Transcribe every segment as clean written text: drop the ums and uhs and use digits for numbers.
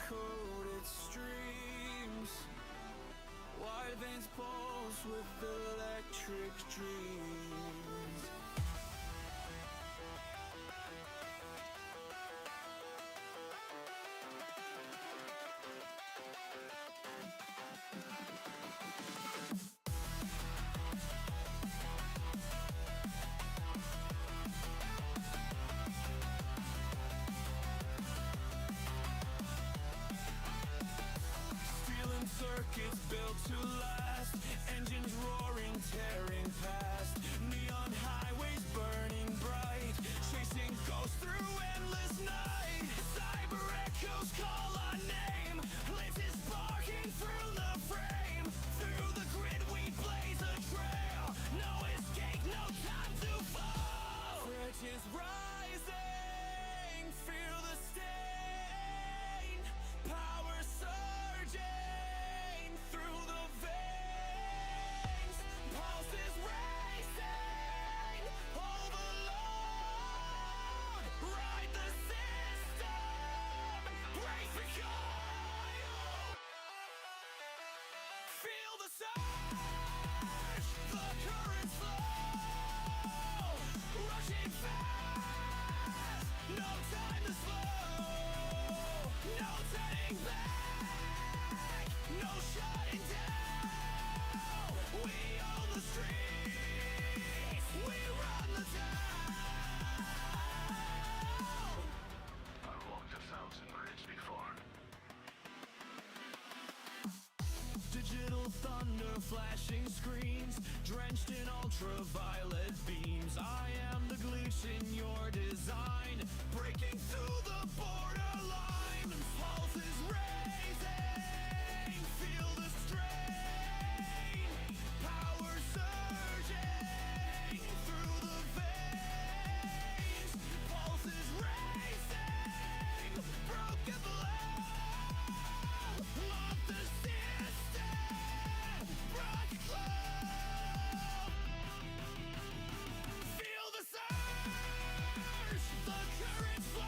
color-coded streams. Wide veins pulse with electric dreams. Circuits built to last, engines roaring, tearing past, neon highways burning bright, chasing ghosts through endless night. Cyber echoes call our name, lenses sparking through the frame. Through the grid we blaze a trail, no escape, no time to fall. Threat is rising, feel the stain, power surging through the veins, pulses racing, overload, ride the system, brace for coil. Feel the surge, the currents flow, rushing fast, no time to slow, no turning back, no shutting down. We own the streets, we run the town. I've walked 1,000 grids before. Digital thunder, flashing screens, drenched in ultraviolet beams. I am the glitch in your design, breaking through the borderline. Pulses raising, feel the strain, power surging through the veins. Pulses racing, broken below, lock the system, rock glow. Feel the surge, the currents flow,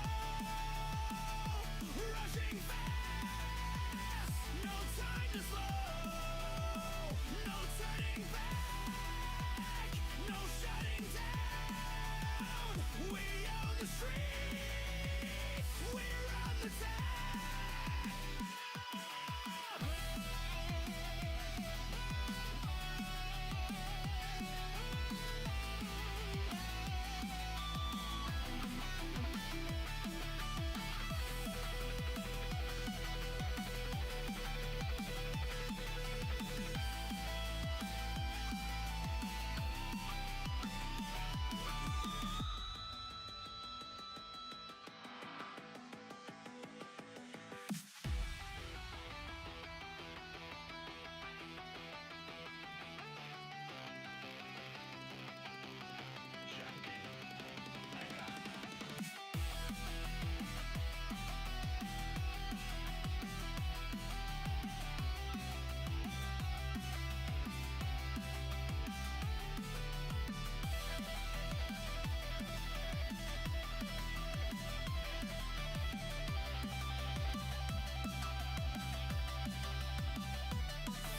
rushing fast, no time to slow, no turning back, no shutting down. We own the streets, we run the town.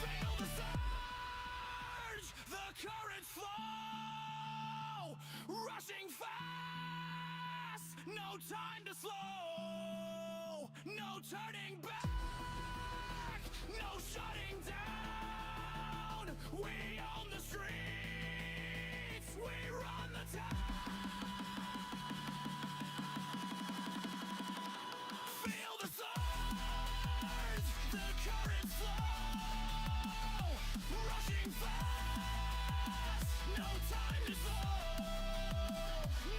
Feel the surge, the currents flow, rushing fast, no time to slow, no turning back, no shutting down. We own the streets, we run the town. Feel the surge, the currents flow, rushing fast, no time to slow,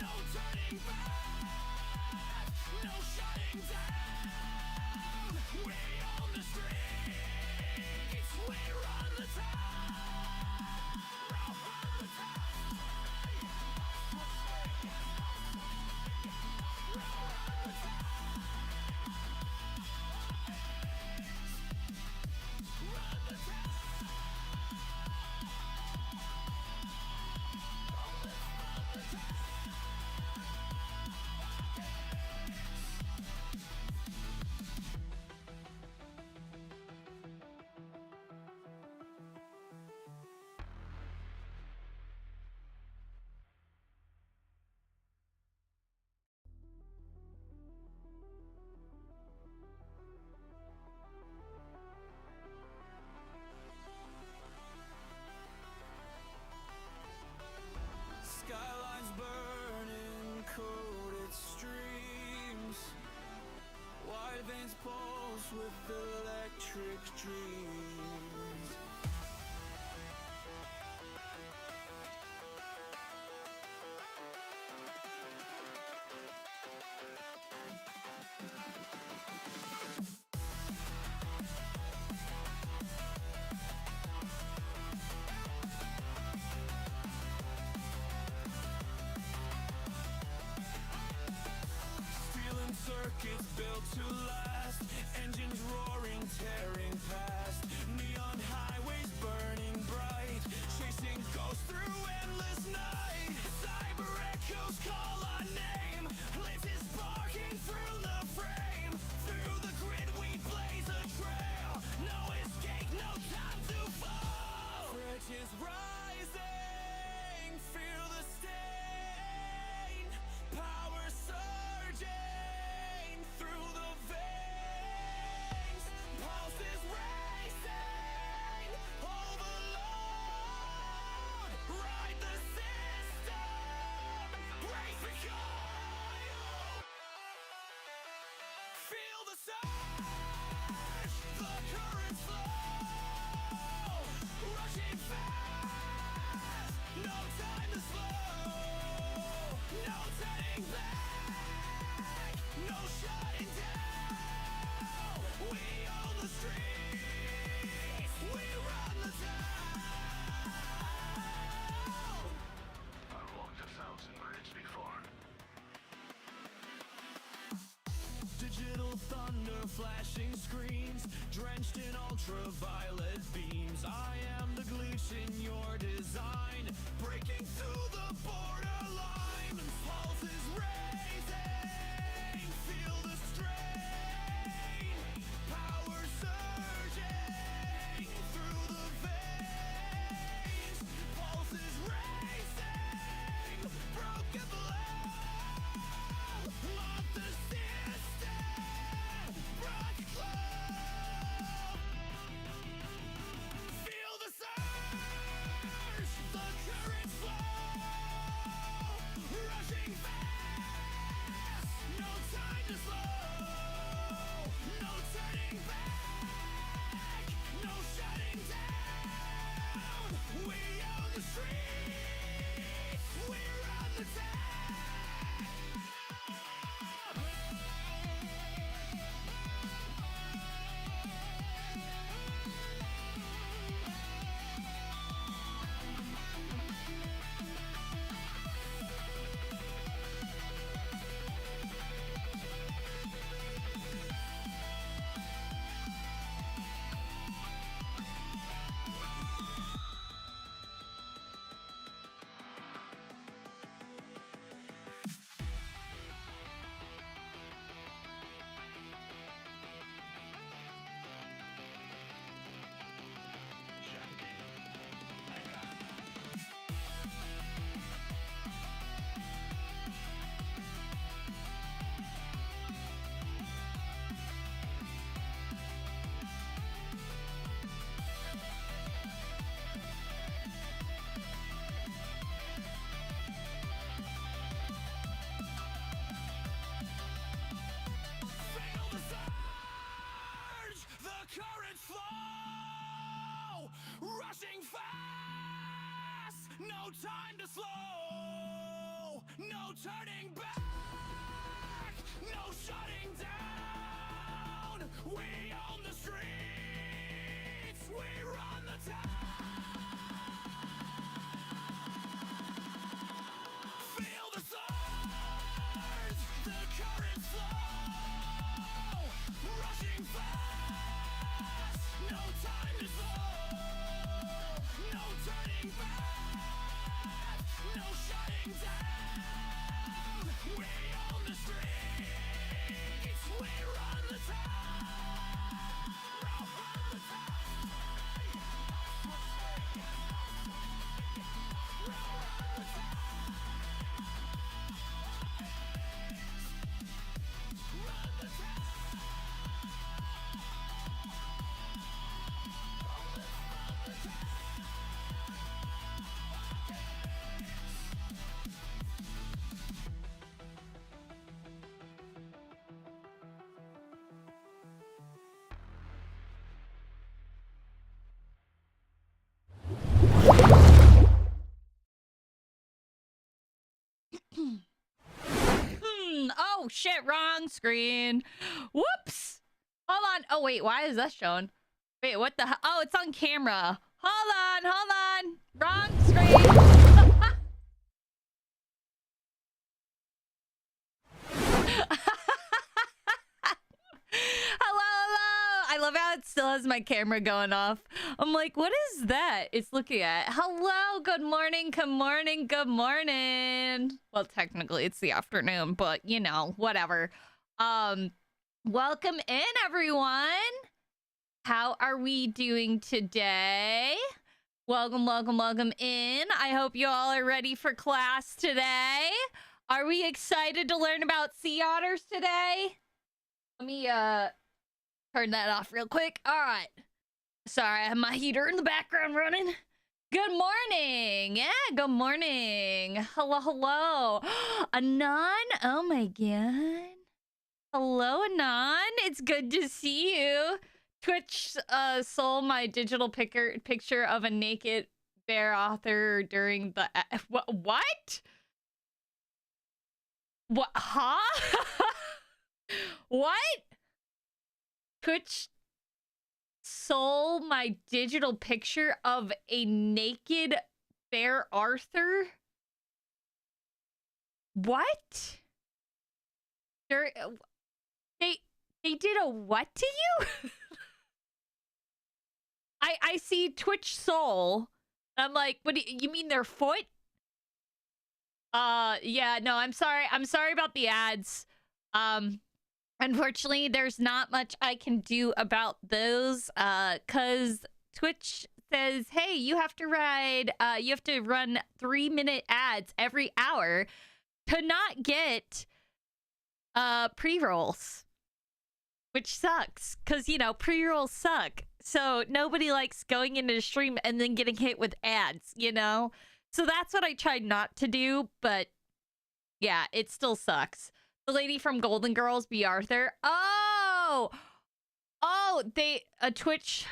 no turning back, no shutting down. We own the streets, we run the town. Run the town. veins pulse with electric dreams. Circuits built to last, engines roaring, tearing past, neon highways burning bright, chasing ghosts through endless night. Cyber echoes call our name, lenses sparking through the frame. Through the grid we blaze a trail, no escape, no time to fall. Bridges rising, feel the stain, power surging through the veins, pulses racing, overload, ride the system, brace for coil. Feel the surge, the currents flow, rushing fast, no time to slow, no turning back, no shutting down. We own the streets, we run the town. I've walked 1,000 bridges before. Digital thunder, flashing screens, drenched in ultraviolet beams. I am the glitch in your design, breaking through the borderline. Pulses raising, feel the strain, power surging through the veins. Pulses racing, broken below, lock the system, rock glow. Feel the surge, the currents flow, rushing fast, no time to slow, no turning back, no shutting down. We own the streets, we run the town. Feel the surge, the currents flow, rushing fast, no time to slow, no turning back, no shutting down. We own the streets, we run the town. Feel the surge, the currents flow, rushing fast, no time to slow, no turning back, no shutting down. We own the streets, we run screen. Whoops. Hold on. Oh, wait. Why is that showing? Wait, what the hell? Oh, it's on camera. Hold on. Wrong screen. Hello. I love how it still has my camera going off. I'm like, what is that? It's looking at. Hello. Good morning. Well, technically it's the afternoon, but you know, whatever. Welcome in, everyone. How are we doing today? Welcome in. I hope you all are ready for class today. Are we excited to learn about sea otters today? Let me turn that off real quick. All right. Sorry, I have my heater in the background running. Good morning. Yeah, good morning. Hello. Anon. Oh my god. Hello, Anon. It's good to see you. Twitch stole my digital picture of a naked bear author during the... What? What? Huh? What? Twitch stole my digital picture of a naked bear Arthur? What? They did a what to you? I see Twitch Soul. I'm like, what do you mean their foot? Yeah, no, I'm sorry. I'm sorry about the ads. Unfortunately, there's not much I can do about those, cause Twitch says, hey, you have to run 3-minute ads every hour to not get pre-rolls. Which sucks, because, you know, pre-rolls suck. So nobody likes going into the stream and then getting hit with ads, you know? So that's what I tried not to do, but yeah, it still sucks. The lady from Golden Girls, B. Arthur. Oh, Twitch.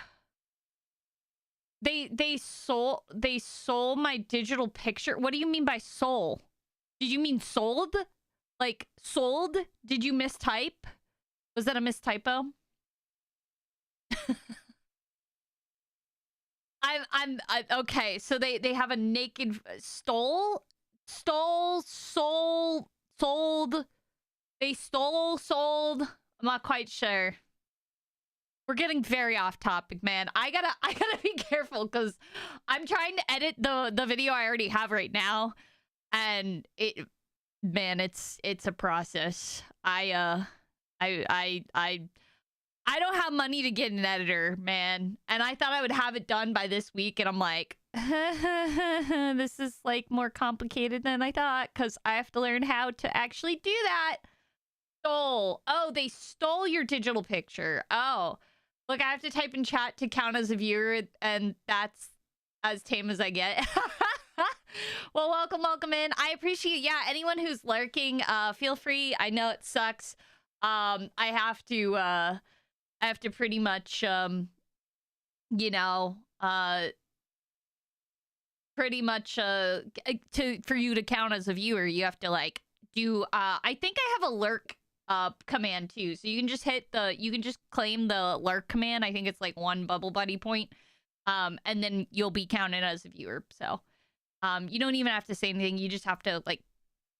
They sold my digital picture. What do you mean by sold? Did you mean sold? Like sold? Did you mistype? Was that a mistypo? Okay. So they have a naked sold. They sold. I'm not quite sure. We're getting very off topic, man. I gotta be careful because I'm trying to edit the video I already have right now, and it's a process. I don't have money to get an editor, man. And I thought I would have it done by this week. And I'm like, this is like more complicated than I thought because I have to learn how to actually do that. Stole. Oh, they stole your digital picture. Oh, look, I have to type in chat to count as a viewer. And that's as tame as I get. Well, welcome in. I appreciate, yeah, anyone who's lurking, feel free. I know it sucks. I have to pretty much, you know, pretty much, for you to count as a viewer, you have to like do, I think I have a lurk, command too. So you can just you can just claim the lurk command. I think it's like 1 bubble buddy point. And then you'll be counted as a viewer. So, you don't even have to say anything. You just have to like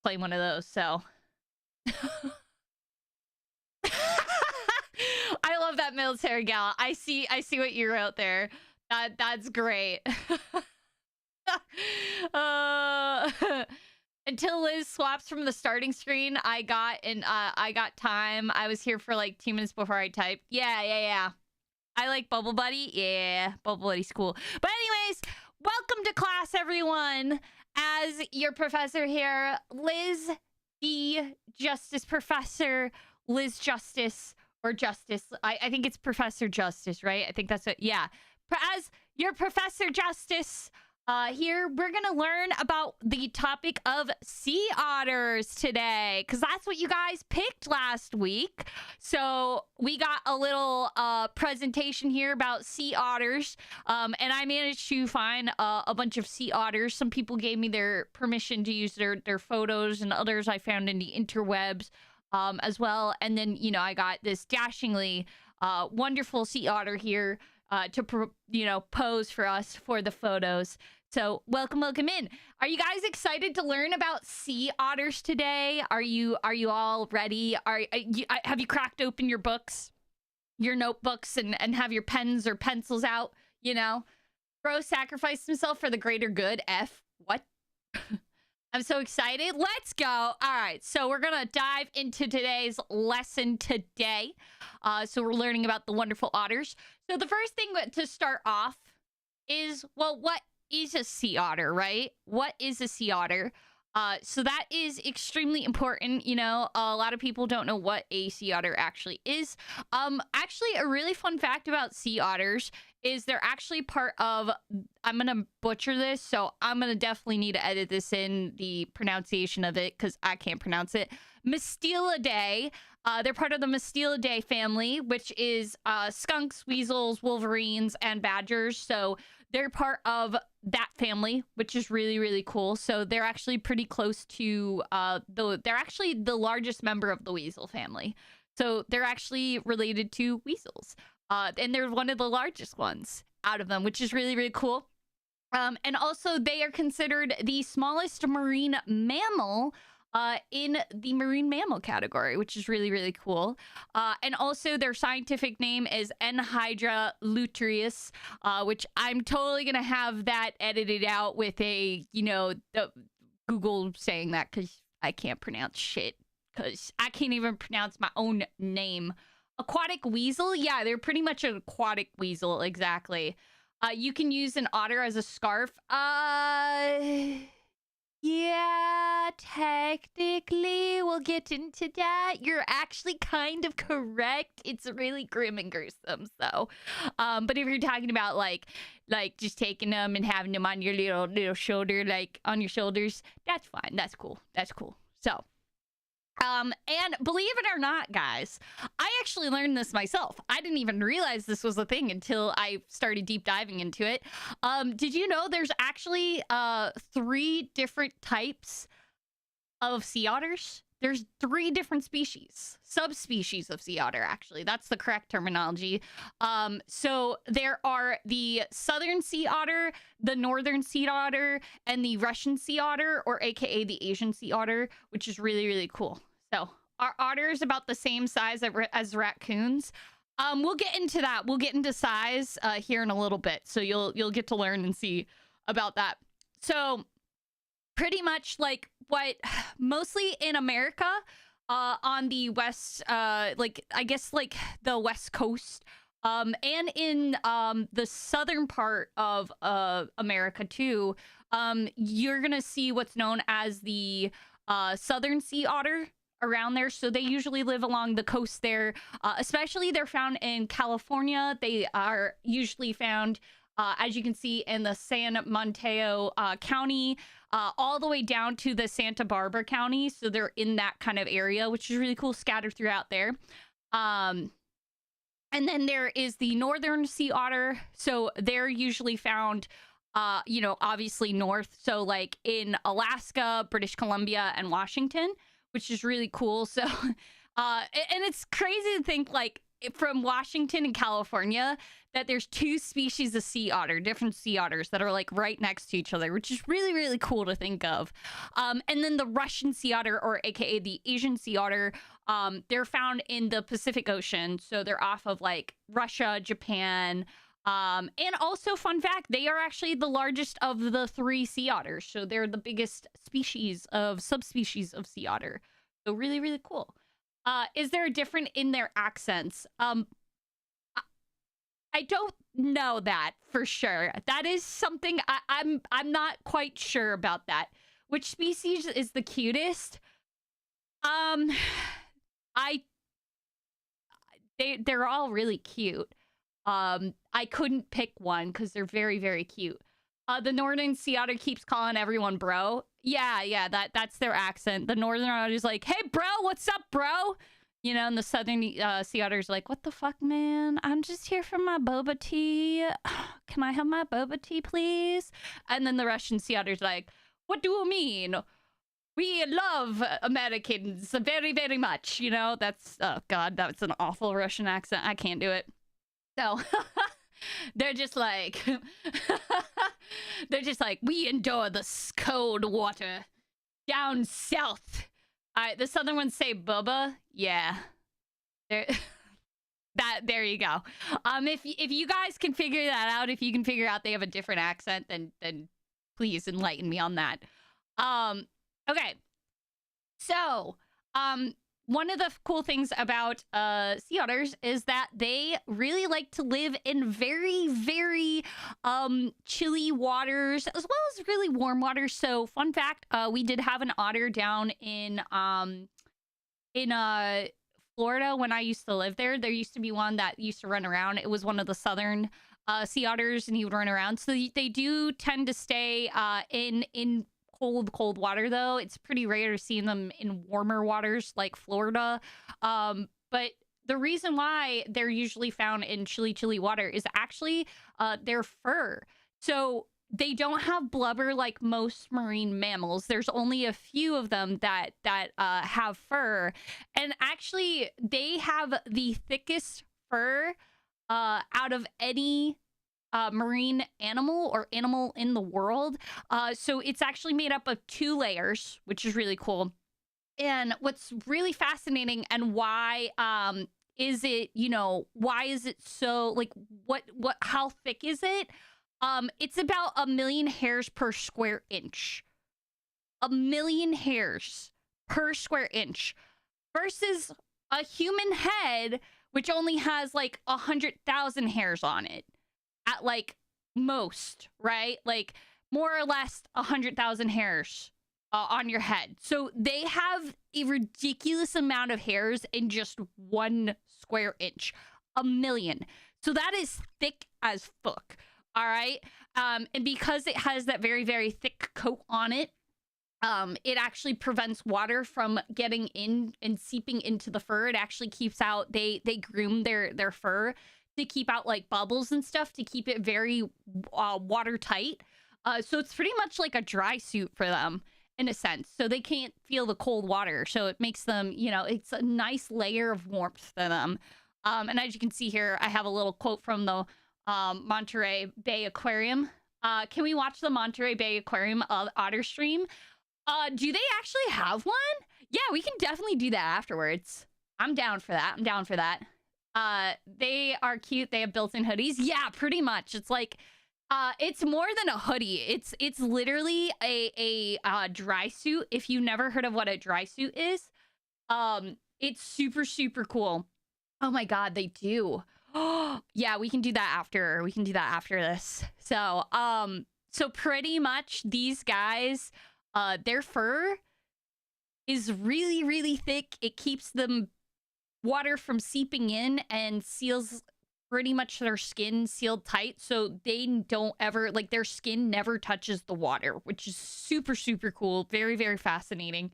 claim one of those. So. I love that military gal. I see what you wrote there. That's great. Until Liz swaps from the starting screen, I got time. I was here for like 2 minutes before I typed. Yeah. I like Bubble Buddy. Yeah, Bubble Buddy's cool. But anyways, welcome to class, everyone. As your professor here, Liz D. Justice Professor Liz Justice. Or Justice. I think it's Professor Justice, right? I think that's it. Yeah. As your Professor Justice, here, we're going to learn about the topic of sea otters today. Because that's what you guys picked last week. So we got a little presentation here about sea otters. And I managed to find a bunch of sea otters. Some people gave me their permission to use their photos. And others I found in the interwebs. as well. And then, you know, I got this dashingly wonderful sea otter here to pose for us for the photos. So welcome in. Are you guys excited to learn about sea otters today? Are you all ready? Have you cracked open your books, your notebooks, and have your pens or pencils out? You know, Bro sacrificed himself for the greater good. What? I'm so excited. Let's go. All right. So we're going to dive into today's lesson today. So we're learning about the wonderful otters. So the first thing to start off is, well, what is a sea otter, right? What is a sea otter? So that is extremely important. You know, a lot of people don't know what a sea otter actually is. Actually, a really fun fact about sea otters is they're actually part of, I'm going to butcher this, so I'm going to definitely need to edit this in, the pronunciation of it, because I can't pronounce it. Mustelidae. They're part of the Mustelidae family, which is skunks, weasels, wolverines, and badgers. So they're part of that family, which is really, really cool. So they're actually pretty close to, they're actually the largest member of the weasel family. So they're actually related to weasels. And they're one of the largest ones out of them, which is really, really cool. And also, they are considered the smallest marine mammal in the marine mammal category, which is really, really cool. And also, their scientific name is Enhydra lutrius, which I'm totally going to have that edited out with a, the Google saying that, because I can't pronounce shit, because I can't even pronounce my own name. Aquatic weasel? Yeah, they're pretty much an aquatic weasel, exactly. You can use an otter as a scarf. Yeah, technically, we'll get into that. You're actually kind of correct. It's really grim and gruesome, so. But if you're talking about, like just taking them and having them on your little shoulder, like, on your shoulders, that's fine. That's cool. That's cool. So. And believe it or not, guys, I actually learned this myself. I didn't even realize this was a thing until I started deep diving into it. Did you know there's actually 3 different types of sea otters? There's 3 different species, subspecies of sea otter, actually. That's the correct terminology. So there are the southern sea otter, the northern sea otter, and the Russian sea otter, or AKA the Asian sea otter, which is really, really cool. So our otter is about the same size as raccoons. We'll get into that. We'll get into size here in a little bit. So you'll get to learn and see about that. So pretty much like what mostly in America, on the west, like I guess like the West Coast, and in the southern part of America too, you're gonna see what's known as the southern sea otter around there. So they usually live along the coast there, especially they're found in California. They are usually found, as you can see, in the San Mateo County, all the way down to the Santa Barbara County. So they're in that kind of area, which is really cool, scattered throughout there. And then there is the northern sea otter. So they're usually found, obviously north. So like in Alaska, British Columbia, and Washington, which is really cool. So, and it's crazy to think, like, from Washington and California, that there's 2 species of sea otter, different sea otters that are like right next to each other, which is really, really cool to think of. And then the Russian sea otter, or AKA the Asian sea otter, they're found in the Pacific Ocean. So they're off of like Russia, Japan, and also, fun fact, they are actually the largest of the 3 sea otters. So they're the biggest subspecies of sea otter. So really, really cool. Is there a difference in their accents? I don't know that for sure. That is something I'm not quite sure about that. Which species is the cutest? They're all really cute. I couldn't pick one because they're very, very cute. The northern sea otter keeps calling everyone bro. Yeah, that's their accent. The northern otter is like, hey, bro, what's up, bro? And the southern sea otter's like, what the fuck, man? I'm just here for my boba tea. Can I have my boba tea, please? And then the Russian sea otter's like, what do you mean? We love Americans very, very much. You know, that's, oh God, that's an awful Russian accent. I can't do it. So they're just like, they're just like, we endure this cold water down south. The southern ones say Bubba. Yeah. There, there you go. If you guys can figure that out, if you can figure out they have a different accent, then please enlighten me on that. Okay. So, one of the cool things about sea otters is that they really like to live in very, very chilly waters as well as really warm waters. So, fun fact, we did have an otter down in Florida when I used to live there. There used to be one that used to run around. It was one of the southern sea otters, and he would run around. So they do tend to stay in cold water, though. It's pretty rare to see them in warmer waters like Florida. But the reason why they're usually found in chilly water is actually their fur. So they don't have blubber like most marine mammals. There's only a few of them that have fur, and actually they have the thickest fur out of any marine animal or animal in the world. So it's actually made up of 2 layers, which is really cool. And what's really fascinating, and why is it, why is it so, like, how thick is it? It's about 1 million hairs per square inch. 1 million hairs per square inch versus a human head, which only has like 100,000 hairs on it at like most, right? Like more or less 100,000 hairs on your head. So they have a ridiculous amount of hairs in just 1 square inch. 1 million. So that is thick as fuck. All right. And because it has that very, very thick coat on it, it actually prevents water from getting in and seeping into the fur. It actually keeps out, they groom their fur to keep out like bubbles and stuff to keep it very watertight. So it's pretty much like a dry suit for them in a sense. So they can't feel the cold water. So it makes them, it's a nice layer of warmth for them. And as you can see here, I have a little quote from the Monterey Bay Aquarium. Can we watch the Monterey Bay Aquarium otter stream? Do they actually have one? Yeah, we can definitely do that afterwards. I'm down for that. They are cute. They have built-in hoodies. Yeah, pretty much. It's like, it's more than a hoodie. It's literally a dry suit. If you've never heard of what a dry suit is, it's super, super cool. Oh my God, they do. Oh, yeah, we can do that after. We can do that after this. So, so pretty much these guys, their fur is really, really thick. It keeps them water from seeping in and seals pretty much their skin sealed tight. So they don't ever, like, their skin never touches the water, which is super, super cool. Very, very fascinating.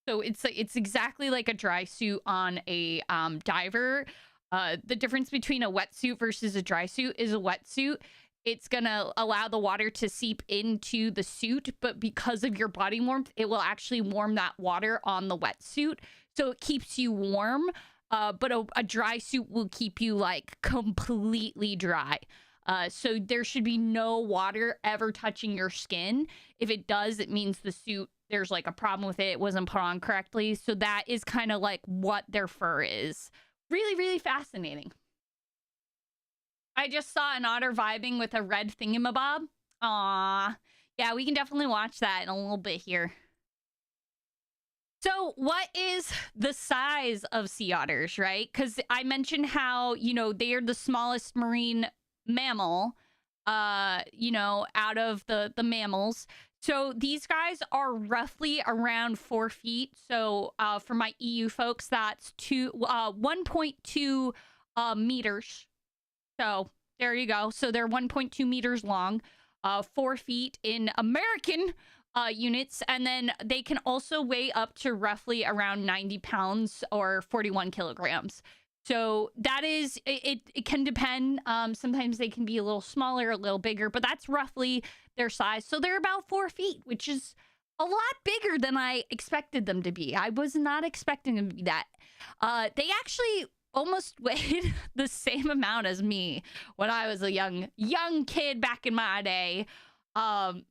So it's exactly like a dry suit on a diver. The difference between a wetsuit versus a dry suit is a wetsuit. It's going to allow the water to seep into the suit, but because of your body warmth, it will actually warm that water on the wetsuit. So it keeps you warm, but a dry suit will keep you like completely dry. So there should be no water ever touching your skin. If it does, it means the suit, there's like a problem with it. It wasn't put on correctly. So that is kind of like what their fur is. Really, really fascinating. I just saw an otter vibing with a red thingamabob. Aww. Yeah, we can definitely watch that in a little bit here. So what is the size of sea otters, right? Because I mentioned how, they are the smallest marine mammal, out of the mammals. So these guys are roughly around 4 feet. So for my EU folks, that's 1.2 meters. So there you go. So they're 1.2 meters long, 4 feet in American units. And then they can also weigh up to roughly around 90 pounds or 41 kilograms. So that is, it can depend. Sometimes they can be a little smaller, a little bigger, but that's roughly their size. So they're about 4 feet, which is a lot bigger than I expected them to be. I was not expecting them to be that. They actually almost weighed the same amount as me when I was a young kid back in my day. Um,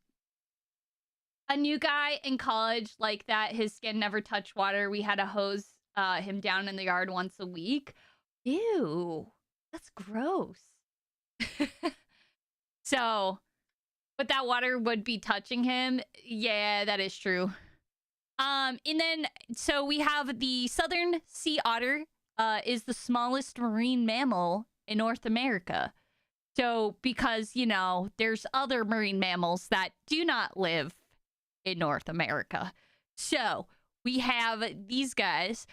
a new guy in college like that. His skin never touched water. We had to hose him down in the yard once a week. Ew, that's gross. So, but that water would be touching him. Yeah, that is true. And then so we have the southern sea otter. Is the smallest marine mammal in North America. So because there's other marine mammals that do not live in North America. So we have these guys.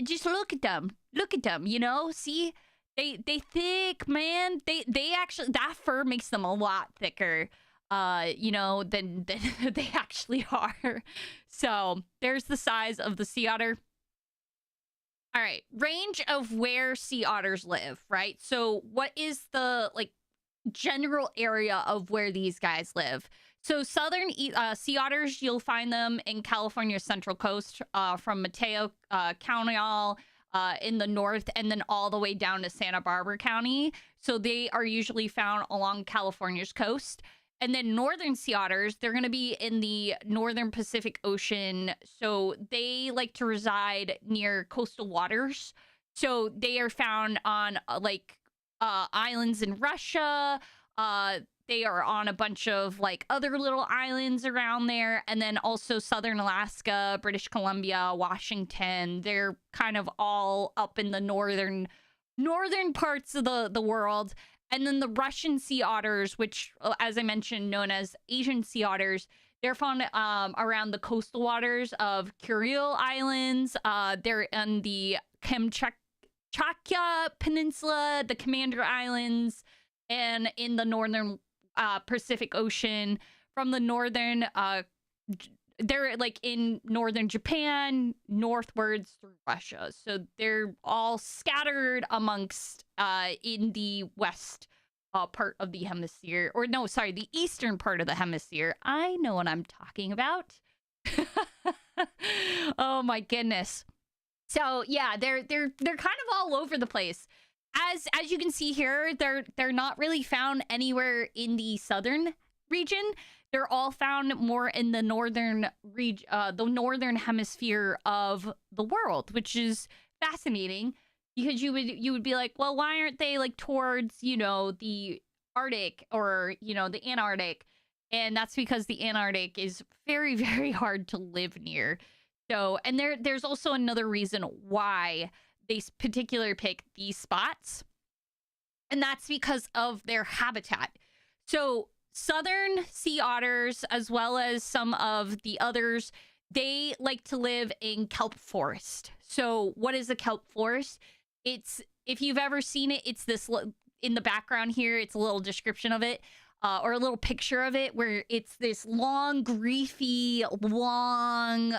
Just look at them. Look at them. See, they thick, man. They actually, that fur makes them a lot thicker. Than they actually are. So there's the size of the sea otter. All right, range of where sea otters live, right? So what is the general area of where these guys live? So southern sea otters, you'll find them in California's Central Coast, from Mateo County in the north, and then all the way down to Santa Barbara County. So they are usually found along California's coast. And then northern sea otters, they're going to be in the northern Pacific Ocean. So they like to reside near coastal waters. So they are found on islands in Russia. They are on a bunch of other little islands around there. And then also southern Alaska, British Columbia, Washington. They're kind of all up in the northern parts of the world. And then the Russian sea otters, which, as I mentioned, known as Asian sea otters, they're found around the coastal waters of Kuril Islands. They're in the Kamchatka Peninsula, the Commander Islands, and in the northern Pacific Ocean. From the northern, they're in northern Japan, northwards through Russia. So they're all scattered amongst in the west part of the hemisphere. Or no, sorry, the eastern part of the hemisphere. I know what I'm talking about. Oh my goodness. So yeah, they're kind of all over the place. As you can see here, they're not really found anywhere in the southern region. They're all found more in the northern northern hemisphere of the world, which is fascinating because you would be like, well, why aren't they towards the Arctic or the Antarctic? And that's because the Antarctic is very, very hard to live near. So, and there's also another reason why they particularly pick these spots, and that's because of their habitat. So southern sea otters, as well as some of the others, they like to live in kelp forest. So what is a kelp forest? It's, if you've ever seen it, it's this in the background here. It's a little description of it, or a little picture of it, where it's this long, griefy, long,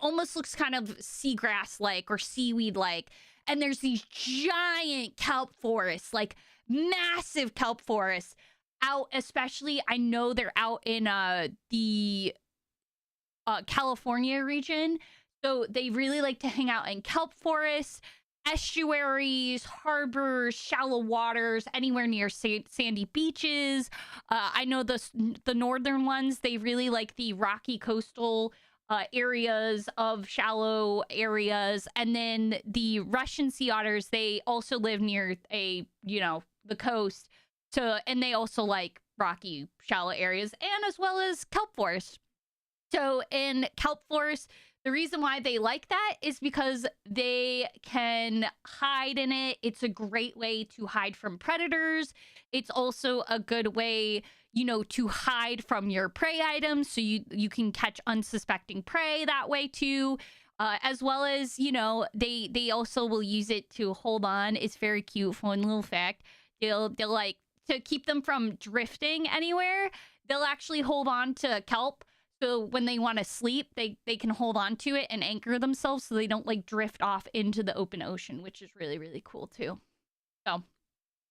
almost looks kind of seagrass-like or seaweed-like. And there's these giant kelp forests, massive kelp forests out, especially I know they're out in the California region. So they really like to hang out in kelp forests, estuaries, harbors, shallow waters, anywhere near sandy beaches. I know the northern ones, they really like the rocky coastal areas of shallow areas. And then the Russian sea otters, they also live near the coast. So, and they also like rocky, shallow areas, and as well as kelp forest. So in kelp forest, the reason why they like that is because they can hide in it. It's a great way to hide from predators. It's also a good way, to hide from your prey items. So you can catch unsuspecting prey that way too. As well as, they also will use it to hold on. It's very cute. Fun little fact. They'll to keep them from drifting anywhere, they'll actually hold on to kelp. So when they want to sleep, they can hold on to it and anchor themselves so they don't drift off into the open ocean, which is really, really cool too. So,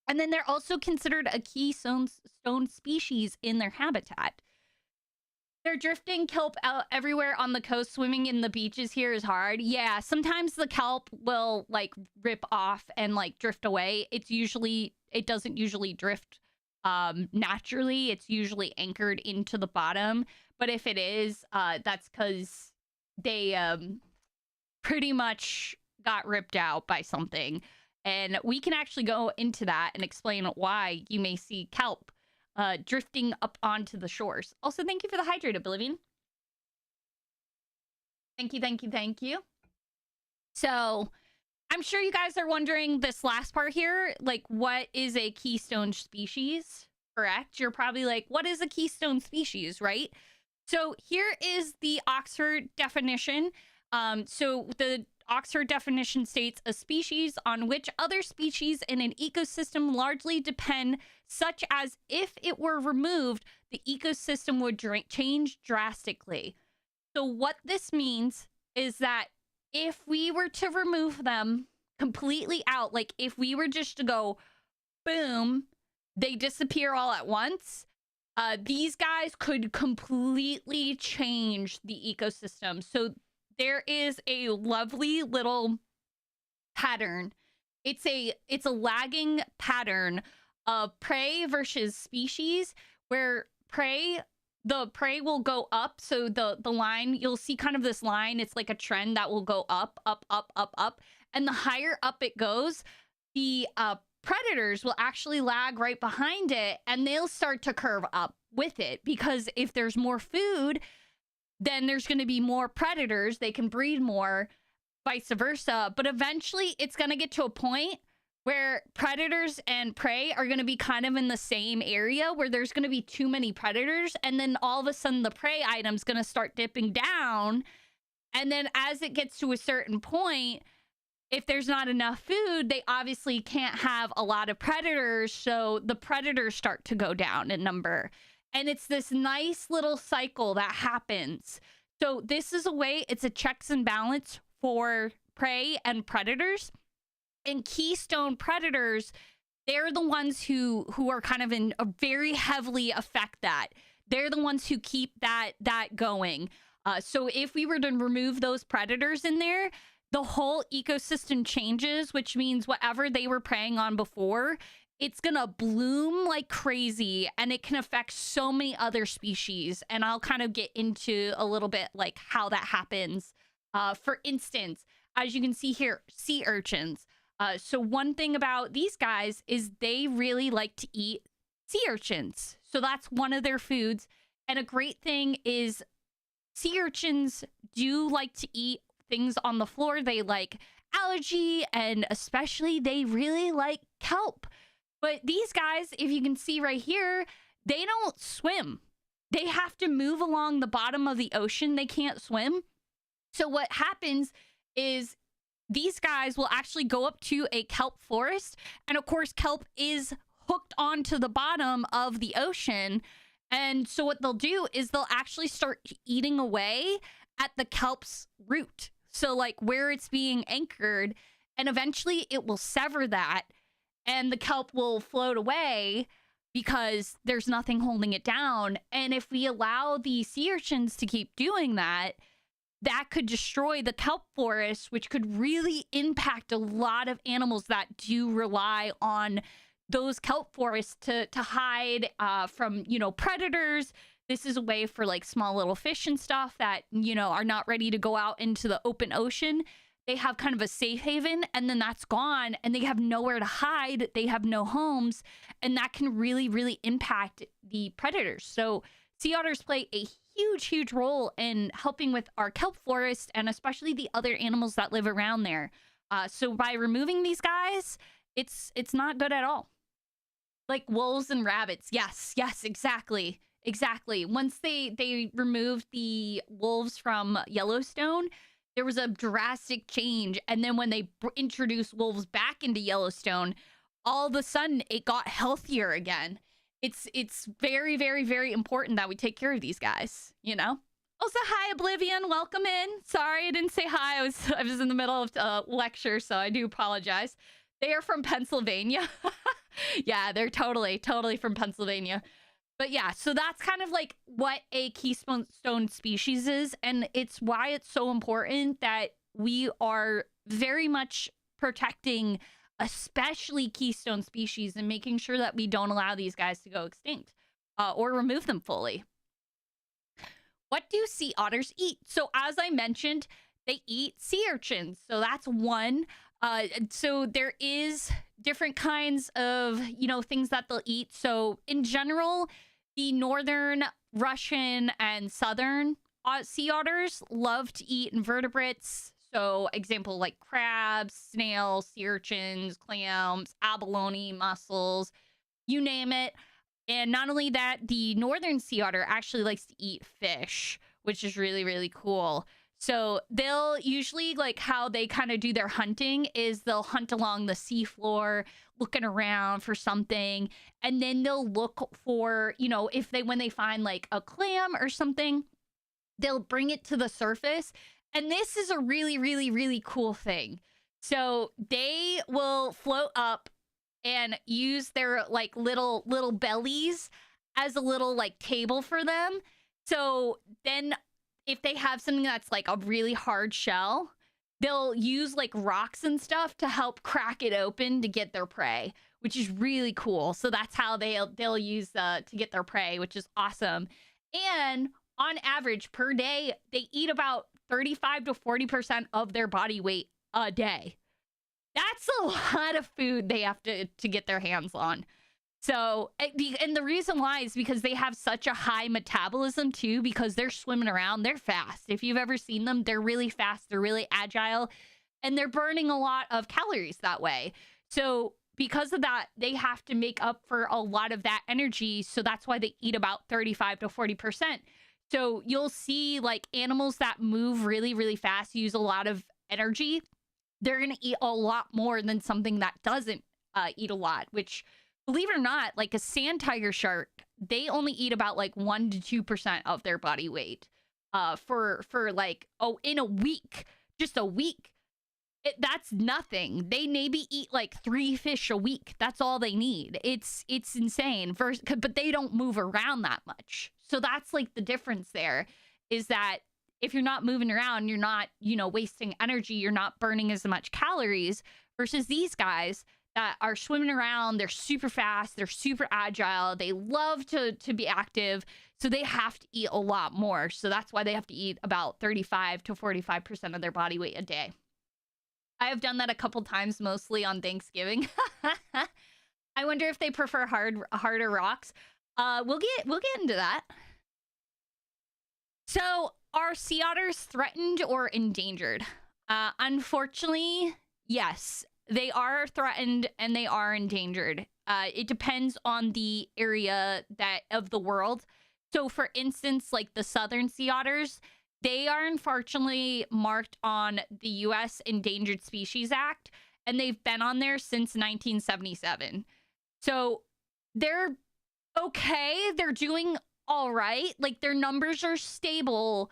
and then they're also considered a keystone species in their habitat. They're drifting kelp out everywhere on the coast. Swimming in the beaches here is hard. Yeah, sometimes the kelp will like rip off and like drift away. It doesn't usually drift naturally. It's usually anchored into the bottom. But if it is, that's because they pretty much got ripped out by something. And we can actually go into that and explain why you may see kelp drifting up onto the shores. Also, thank you for the hydrate, Oblivion. Thank you, thank you, thank you. So, I'm sure you guys are wondering this last part here, like, what is a keystone species? Correct? You're probably like, what is a keystone species, right? So, here is the Oxford definition. So, the Oxford definition states a species on which other species in an ecosystem largely depend, such as if it were removed, the ecosystem would change drastically. So what this means is that if we were to remove them completely out, like if we were just to go, boom, they disappear all at once, these guys could completely change the ecosystem. So there is a lovely little pattern. It's a lagging pattern of prey versus species, where the prey will go up. So the line, you'll see kind of this line. It's like a trend that will go up, up, up, up, up. And the higher up it goes, the predators will actually lag right behind it, and they'll start to curve up with it, because if there's more food, then there's going to be more predators. They can breed more, vice versa. But eventually it's going to get to a point where predators and prey are going to be kind of in the same area, where there's going to be too many predators. And then all of a sudden the prey item's going to start dipping down. And then as it gets to a certain point, if there's not enough food, they obviously can't have a lot of predators. So the predators start to go down in number. And it's this nice little cycle that happens. So this is a way, it's a checks and balance for prey and predators. And keystone predators, they're the ones who are kind of in a very heavily affect that. They're the ones who keep that going. So if we were to remove those predators in there, the whole ecosystem changes, which means whatever they were preying on before, it's gonna bloom like crazy, and it can affect so many other species. And I'll kind of get into a little bit like how that happens. For instance, as you can see here, sea urchins. So one thing about these guys is they really like to eat sea urchins. So that's one of their foods. And a great thing is sea urchins do like to eat things on the floor. They like algae, and especially they really like kelp. But these guys, if you can see right here, they don't swim. They have to move along the bottom of the ocean. They can't swim. So what happens is these guys will actually go up to a kelp forest. And of course, kelp is hooked onto the bottom of the ocean. And so what they'll do is they'll actually start eating away at the kelp's root. So like where it's being anchored, and eventually it will sever that, and the kelp will float away because there's nothing holding it down. And if we allow the sea urchins to keep doing that, that could destroy the kelp forest, which could really impact a lot of animals that do rely on those kelp forests to hide from, predators. This is a way for like small little fish and stuff that, are not ready to go out into the open ocean. They have kind of a safe haven, and then that's gone, and they have nowhere to hide. They have no homes, and that can really, really impact the predators. So sea otters play a huge, huge role in helping with our kelp forest, and especially the other animals that live around there. So by removing these guys, it's not good at all. Like wolves and rabbits. Yes, exactly. Once they removed the wolves from Yellowstone, there was a drastic change. And then when they introduced wolves back into Yellowstone, all of a sudden it got healthier again. It's very, very, very important that we take care of these guys, Also, hi, Oblivion. Welcome in. Sorry, I didn't say hi. I was in the middle of a lecture, so I do apologize. They are from Pennsylvania. Yeah, they're totally from Pennsylvania. But yeah, so that's kind of like what a keystone species is. And it's why it's so important that we are very much protecting, especially keystone species, and making sure that we don't allow these guys to go extinct or remove them fully. What do sea otters eat? So as I mentioned, they eat sea urchins. So that's one. So there is different kinds of, things that they'll eat. So in general, the northern Russian and southern sea otters love to eat invertebrates. So example like crabs, snails, sea urchins, clams, abalone, mussels, you name it. And not only that, the northern sea otter actually likes to eat fish, which is really, really cool. So they'll usually, like, how they kind of do their hunting is they'll hunt along the seafloor, looking around for something. And then they'll look for, when they find like a clam or something, they'll bring it to the surface. And this is a really, really, really cool thing. So they will float up and use their like little bellies as a little like table for them. So then if they have something that's like a really hard shell, they'll use like rocks and stuff to help crack it open to get their prey, which is really cool. So that's how they'll use to get their prey, which is awesome. And on average per day, they eat about 35 to 40% of their body weight a day. That's a lot of food they have to get their hands on. So, and the reason why is because they have such a high metabolism too, because they're swimming around. They're fast. If you've ever seen them, they're really fast. They're really agile, and they're burning a lot of calories that way. So because of that, they have to make up for a lot of that energy. So that's why they eat about 35 to 40%. So you'll see like animals that move really, really fast, use a lot of energy. They're going to eat a lot more than something that doesn't eat a lot, which, believe it or not, like a sand tiger shark, they only eat about like 1 to 2% of their body weight for like, in a week, just a week. That's nothing. They maybe eat like 3 fish a week. That's all they need. It's insane. But they don't move around that much. So that's like the difference there, is that if you're not moving around, you're not, wasting energy, you're not burning as much calories, versus these guys that are swimming around. They're super fast, they're super agile, they love to be active, so they have to eat a lot more. So that's why they have to eat about 35 to 45% of their body weight a day. I have done that a couple times, mostly on Thanksgiving. I wonder if they prefer harder rocks. We'll get into that. So, are sea otters threatened or endangered? Unfortunately, yes. They are threatened and they are endangered. It depends on the area of the world. So, for instance, like the southern sea otters, they are unfortunately marked on the U.S. Endangered Species Act, and they've been on there since 1977. So, they're okay. They're doing all right. Like, their numbers are stable,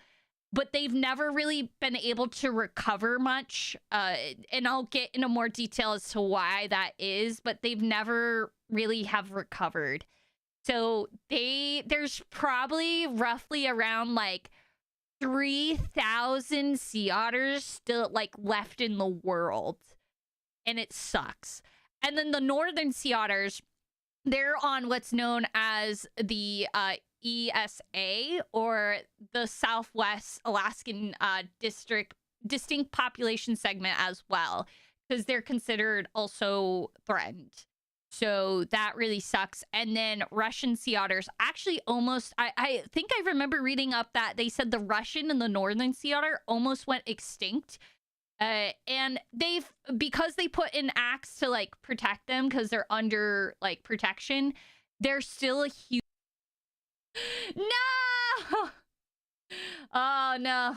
but they've never really been able to recover much. And I'll get into more detail as to why that is, but they've never really have recovered. So there's probably roughly around like 3,000 sea otters still like left in the world. And it sucks. And then the northern sea otters, they're on what's known as the ESA, or the Southwest Alaskan distinct population segment as well, because they're considered also threatened. So that really sucks. And then Russian sea otters actually almost, I think I remember reading up that they said the Russian and the northern sea otter almost went extinct. And because they put in acts to like protect them, because they're under like protection, they're still a huge. No! Oh, no.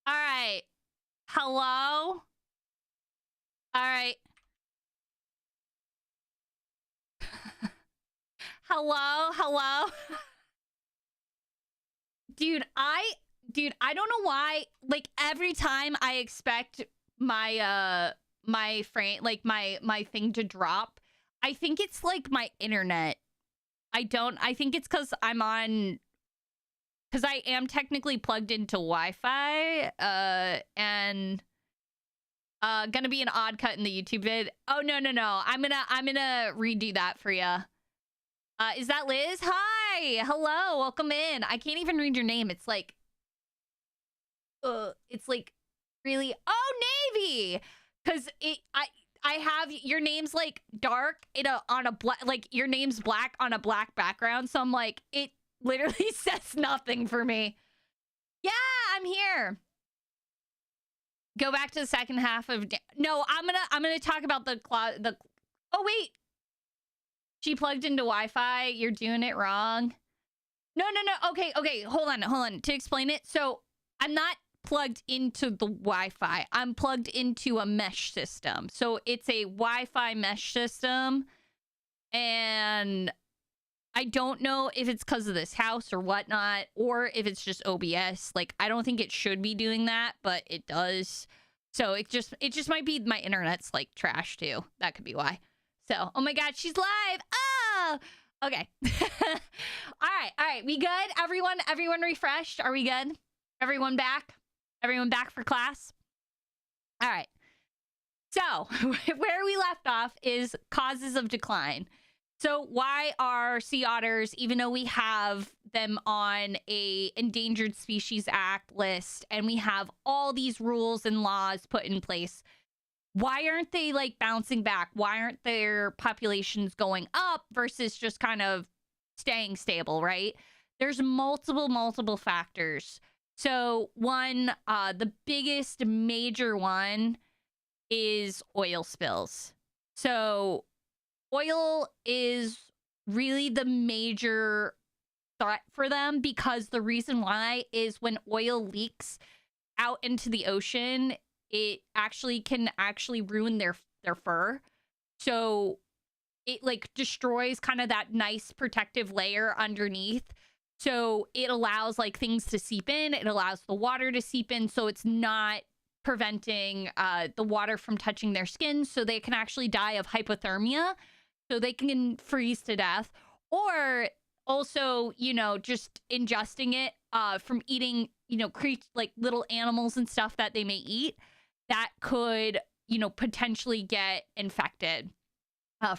All right. Hello? All right. Hello? dude, I don't know why. Like every time I expect my my frame, like my thing to drop, I think it's like my internet. I think it's because I'm on, because I am technically plugged into Wi-Fi, and gonna be an odd cut in the YouTube vid. Oh no, I'm gonna redo that for you. Is that Liz? Hi, hello, welcome in. I can't even read your name. It's like really. Oh, Navy, because I have your name's like dark on a black, like your name's black on a black background. So I'm like, it literally says nothing for me. Yeah, I'm here. Go back to the second half of no. I'm gonna talk about the oh wait, she plugged into Wi-Fi. You're doing it wrong. No. Okay. Hold on. To explain it, so I'm not plugged into the Wi-Fi. I'm plugged into a mesh system. So it's a Wi-Fi mesh system, and I don't know if it's because of this house or whatnot, or if it's just OBS. Like, I don't think it should be doing that, but it does. So it just might be my internet's like trash too. That could be why. So, oh my God, she's live. Oh, okay. All right. We good? Everyone refreshed? Are we good? Everyone back? Everyone back for class? All right. So where we left off is causes of decline. So why are sea otters, even though we have them on a Endangered Species Act list and we have all these rules and laws put in place, why aren't they like bouncing back? Why aren't their populations going up versus just kind of staying stable, right? There's multiple factors. So one, the biggest major one is oil spills. So oil is really the major threat for them, because the reason why is when oil leaks out into the ocean, it can ruin their fur. So it like destroys kind of that nice protective layer underneath. So it allows like things to seep in. It allows the water to seep in. So it's not preventing the water from touching their skin. So they can actually die of hypothermia. So they can freeze to death. Or also, just ingesting it from eating, like little animals and stuff that they may eat that could, potentially get infected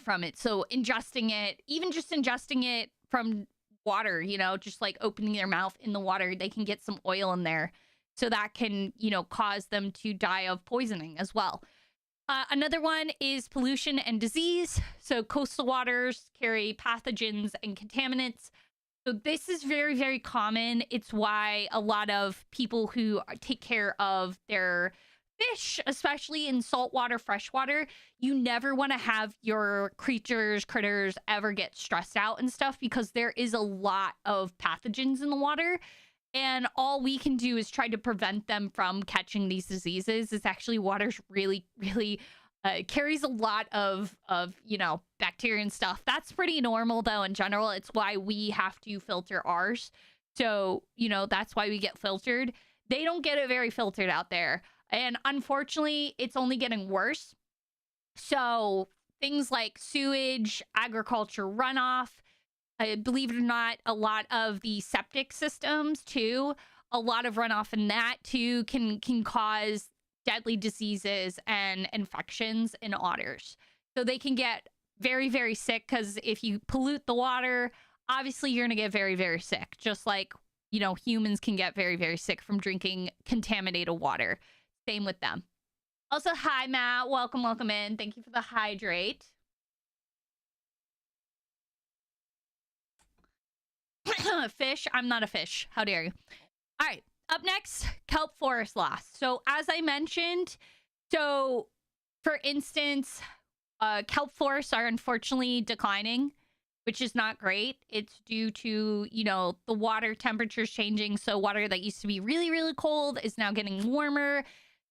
from it. So ingesting it, even just ingesting it from water, just like opening their mouth in the water, they can get some oil in there. So that can, cause them to die of poisoning as well. Another one is pollution and disease. So coastal waters carry pathogens and contaminants. So this is very, very common. It's why a lot of people who take care of their fish, especially in saltwater, freshwater, you never want to have your critters ever get stressed out and stuff, because there is a lot of pathogens in the water. And all we can do is try to prevent them from catching these diseases. It's actually, water's really, really carries a lot of bacteria and stuff. That's pretty normal though in general. It's why we have to filter ours. So, that's why we get filtered. They don't get it very filtered out there. And unfortunately, it's only getting worse. So things like sewage, agriculture runoff, believe it or not, a lot of the septic systems too, a lot of runoff in that too can cause deadly diseases and infections in otters. So they can get very, very sick, because if you pollute the water, obviously you're going to get very, very sick. Just like, humans can get very, very sick from drinking contaminated water. Same with them. Also, hi, Matt. Welcome in. Thank you for the hydrate. Fish? I'm not a fish. How dare you? All right. Up next, kelp forest loss. So as I mentioned, for instance, kelp forests are unfortunately declining, which is not great. It's due to, the water temperatures changing. So water that used to be really, really cold is now getting warmer.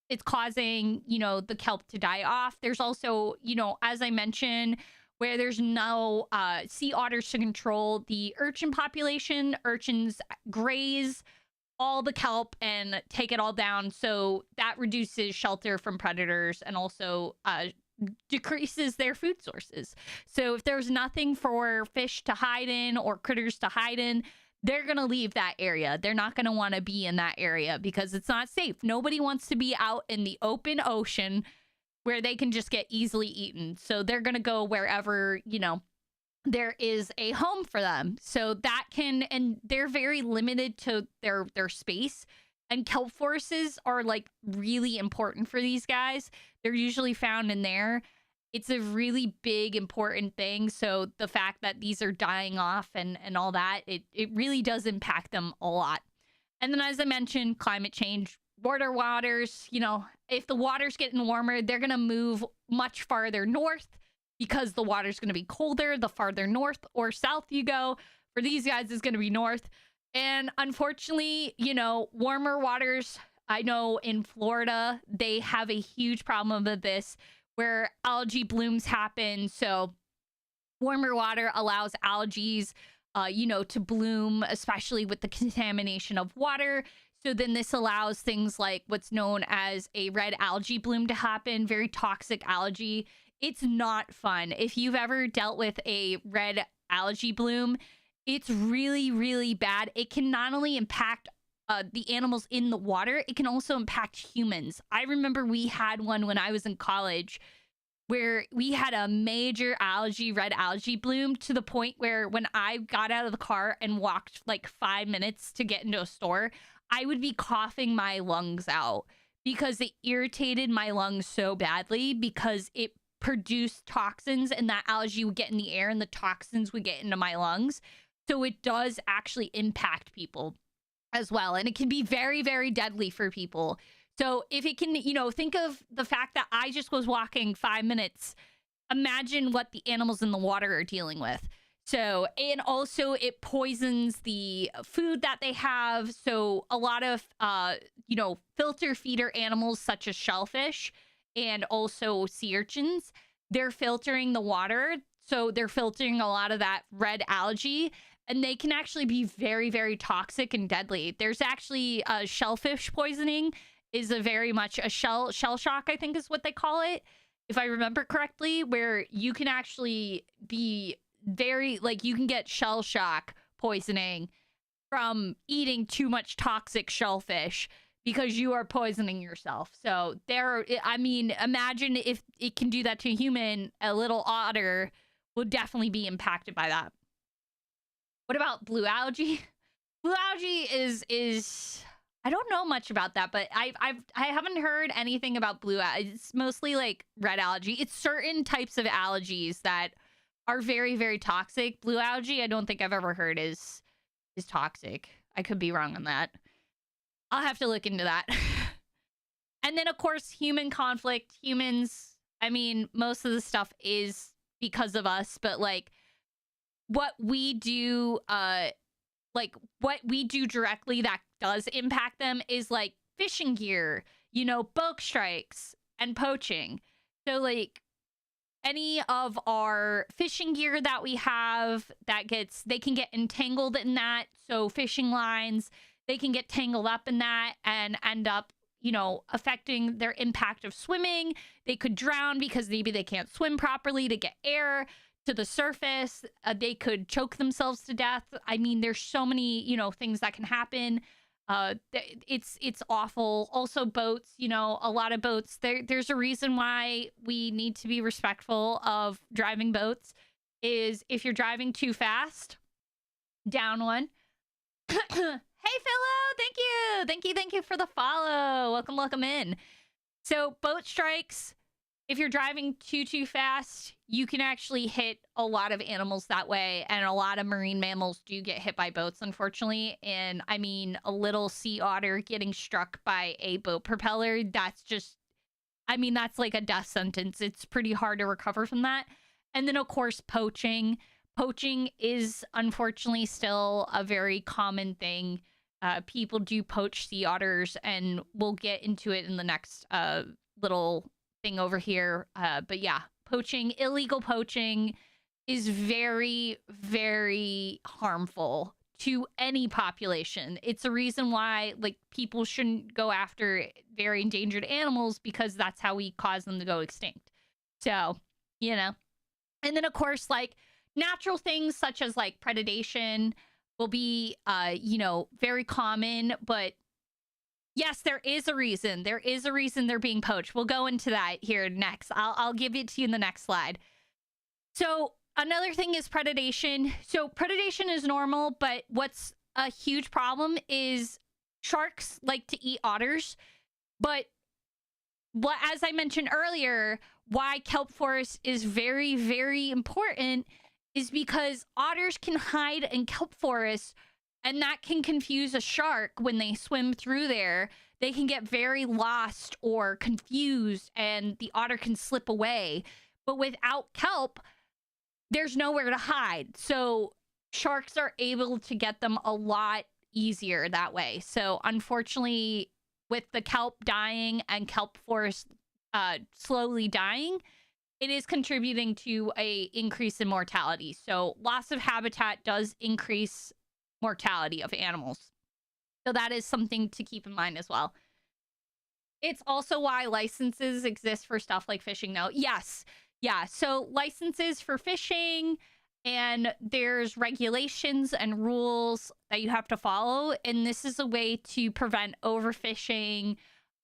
It's causing, the kelp to die off. There's also, as I mentioned, where there's no sea otters to control the urchin population. Urchins graze all the kelp and take it all down. So that reduces shelter from predators and also decreases their food sources. So if there's nothing for fish to hide in or critters to hide in, they're going to leave that area. They're not going to want to be in that area because it's not safe. Nobody wants to be out in the open ocean where they can just get easily eaten. So they're going to go wherever, you know, there is a home for them. So that can, and they're very limited to their space. And kelp forests are like really important for these guys. They're usually found in there. It's a really big, important thing. So the fact that these are dying off and all that, it really does impact them a lot. And then, as I mentioned, climate change, waters, you know, if the water's getting warmer, they're going to move much farther north because the water's going to be colder the farther north or south you go. For these guys, it's going to be north. And unfortunately, you know, warmer waters, I know in Florida, they have a huge problem with this where algae blooms happen. So warmer water allows algae, you know, to bloom, especially with the contamination of water. So then this allows things like what's known as a red algae bloom to happen, very toxic algae. It's not fun. If you've ever dealt with a red algae bloom, it's really, really bad. It can not only impact the animals in the water, it can also impact humans. I remember we had one when I was in college where we had a major red algae bloom to the point where when I got out of the car and walked like 5 minutes to get into a store, I would be coughing my lungs out because it irritated my lungs so badly because it produced toxins and that algae would get in the air and the toxins would get into my lungs. So it does actually impact people as well. And it can be very, very deadly for people. So if it can, you know, think of the fact that I just was walking 5 minutes. Imagine what the animals in the water are dealing with. So, and also it poisons the food that they have. So a lot of, you know, filter feeder animals such as shellfish and also sea urchins, they're filtering the water. So they're filtering a lot of that red algae. And they can actually be very, very toxic and deadly. There's actually shellfish poisoning is a very much a shell shock, I think is what they call it, if I remember correctly, where you can actually be very, like, you can get shell shock poisoning from eating too much toxic shellfish because you are poisoning yourself. So there, I mean, imagine if it can do that to a human, a little otter will definitely be impacted by that. What about blue algae? Blue algae is I don't know much about that, but I haven't heard anything about blue algae. It's mostly like red algae. It's certain types of algae that are very, very toxic. Blue algae, I don't think I've ever heard is toxic. I could be wrong on that. I'll have to look into that. And then, of course, human conflict. Humans, I mean, most of the stuff is because of us, but like what we do, what we do directly that does impact them is like fishing gear, you know, boat strikes and poaching. So like any of our fishing gear that we have they can get entangled in that. So fishing lines, they can get tangled up in that and end up, you know, affecting their impact of swimming. They could drown because maybe they can't swim properly to get air to the surface. They could choke themselves to death. I mean, there's so many, you know, things that can happen. It's awful. Also boats, you know, a lot of boats, there's a reason why we need to be respectful of driving boats is if you're driving too fast, down one. Hey, Philo, thank you for the follow. Welcome in. So boat strikes, if you're driving too fast, you can actually hit a lot of animals that way. And a lot of marine mammals do get hit by boats, unfortunately. And I mean, a little sea otter getting struck by a boat propeller, that's just, I mean, that's like a death sentence. It's pretty hard to recover from that. And then, of course, poaching. Poaching is unfortunately still a very common thing. People do poach sea otters, and we'll get into it in the next little thing over here. But yeah, poaching, illegal poaching is very, very harmful to any population. It's a reason why like people shouldn't go after very endangered animals, because that's how we cause them to go extinct. So, you know. And then of course, like natural things such as like predation will be you know, very common, but yes, there is a reason. There is a reason they're being poached. We'll go into that here next. I'll give it to you in the next slide. So another thing is predation. So predation is normal, but what's a huge problem is sharks like to eat otters. But what, as I mentioned earlier, why kelp forest is very, very important is because otters can hide in kelp forests, and that can confuse a shark when they swim through there. They can get very lost or confused, and the otter can slip away. But without kelp, there's nowhere to hide. So sharks are able to get them a lot easier that way. So unfortunately, with the kelp dying and kelp forest slowly dying, it is contributing to a increase in mortality. So loss of habitat does increase mortality of animals. So that is something to keep in mind as well. It's also why licenses exist for stuff like fishing now. Yes. Yeah. So licenses for fishing, and there's regulations and rules that you have to follow. And this is a way to prevent overfishing.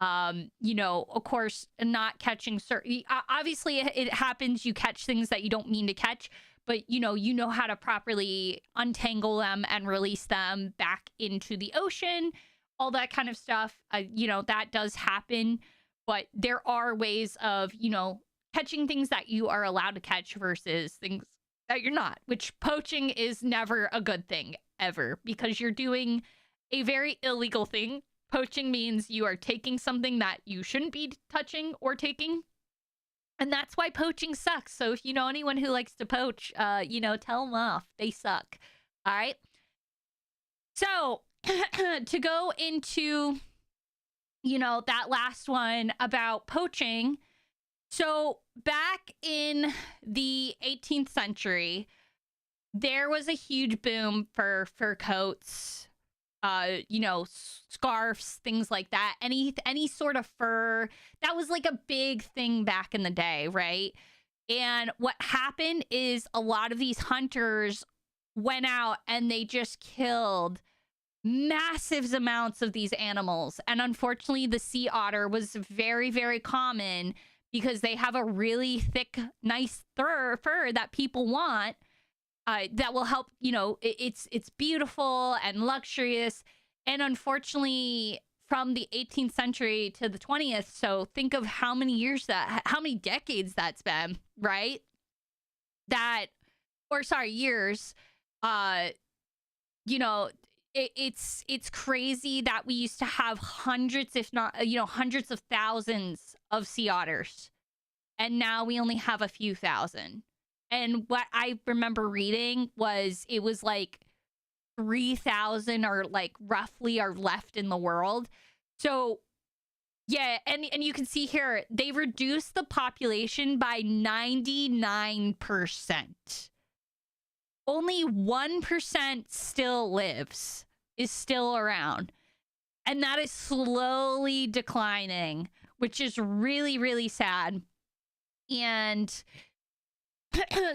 You know, of course, not catching certain, obviously it happens. You catch things that you don't mean to catch, but you know how to properly untangle them and release them back into the ocean, all that kind of stuff. You know, that does happen, but there are ways of, you know, catching things that you are allowed to catch versus things that you're not, which poaching is never a good thing ever, because you're doing a very illegal thing. Poaching means you are taking something that you shouldn't be touching or taking. And that's why poaching sucks. So if you know anyone who likes to poach, you know, tell them off. They suck. All right. So to go into, you know, that last one about poaching. So back in the 18th century, there was a huge boom for fur coats, you know, scarves, things like that. Any sort of fur. That was like a big thing back in the day, right? And what happened is a lot of these hunters went out and they just killed massive amounts of these animals. And unfortunately, the sea otter was very, very common, because they have a really thick, nice fur that people want, that will help, you know, it's beautiful and luxurious. And unfortunately, from the 18th century to the 20th, so think of how many decades that's been, right? Years. You know, it's crazy that we used to have hundreds, if not, you know, hundreds of thousands of sea otters, and now we only have a few thousand. And what I remember reading was it was like 3,000 or like roughly are left in the world. So yeah, and you can see here they reduced the population by 99%. Only 1% still lives, is still around. And that is slowly declining, which is really, really sad. And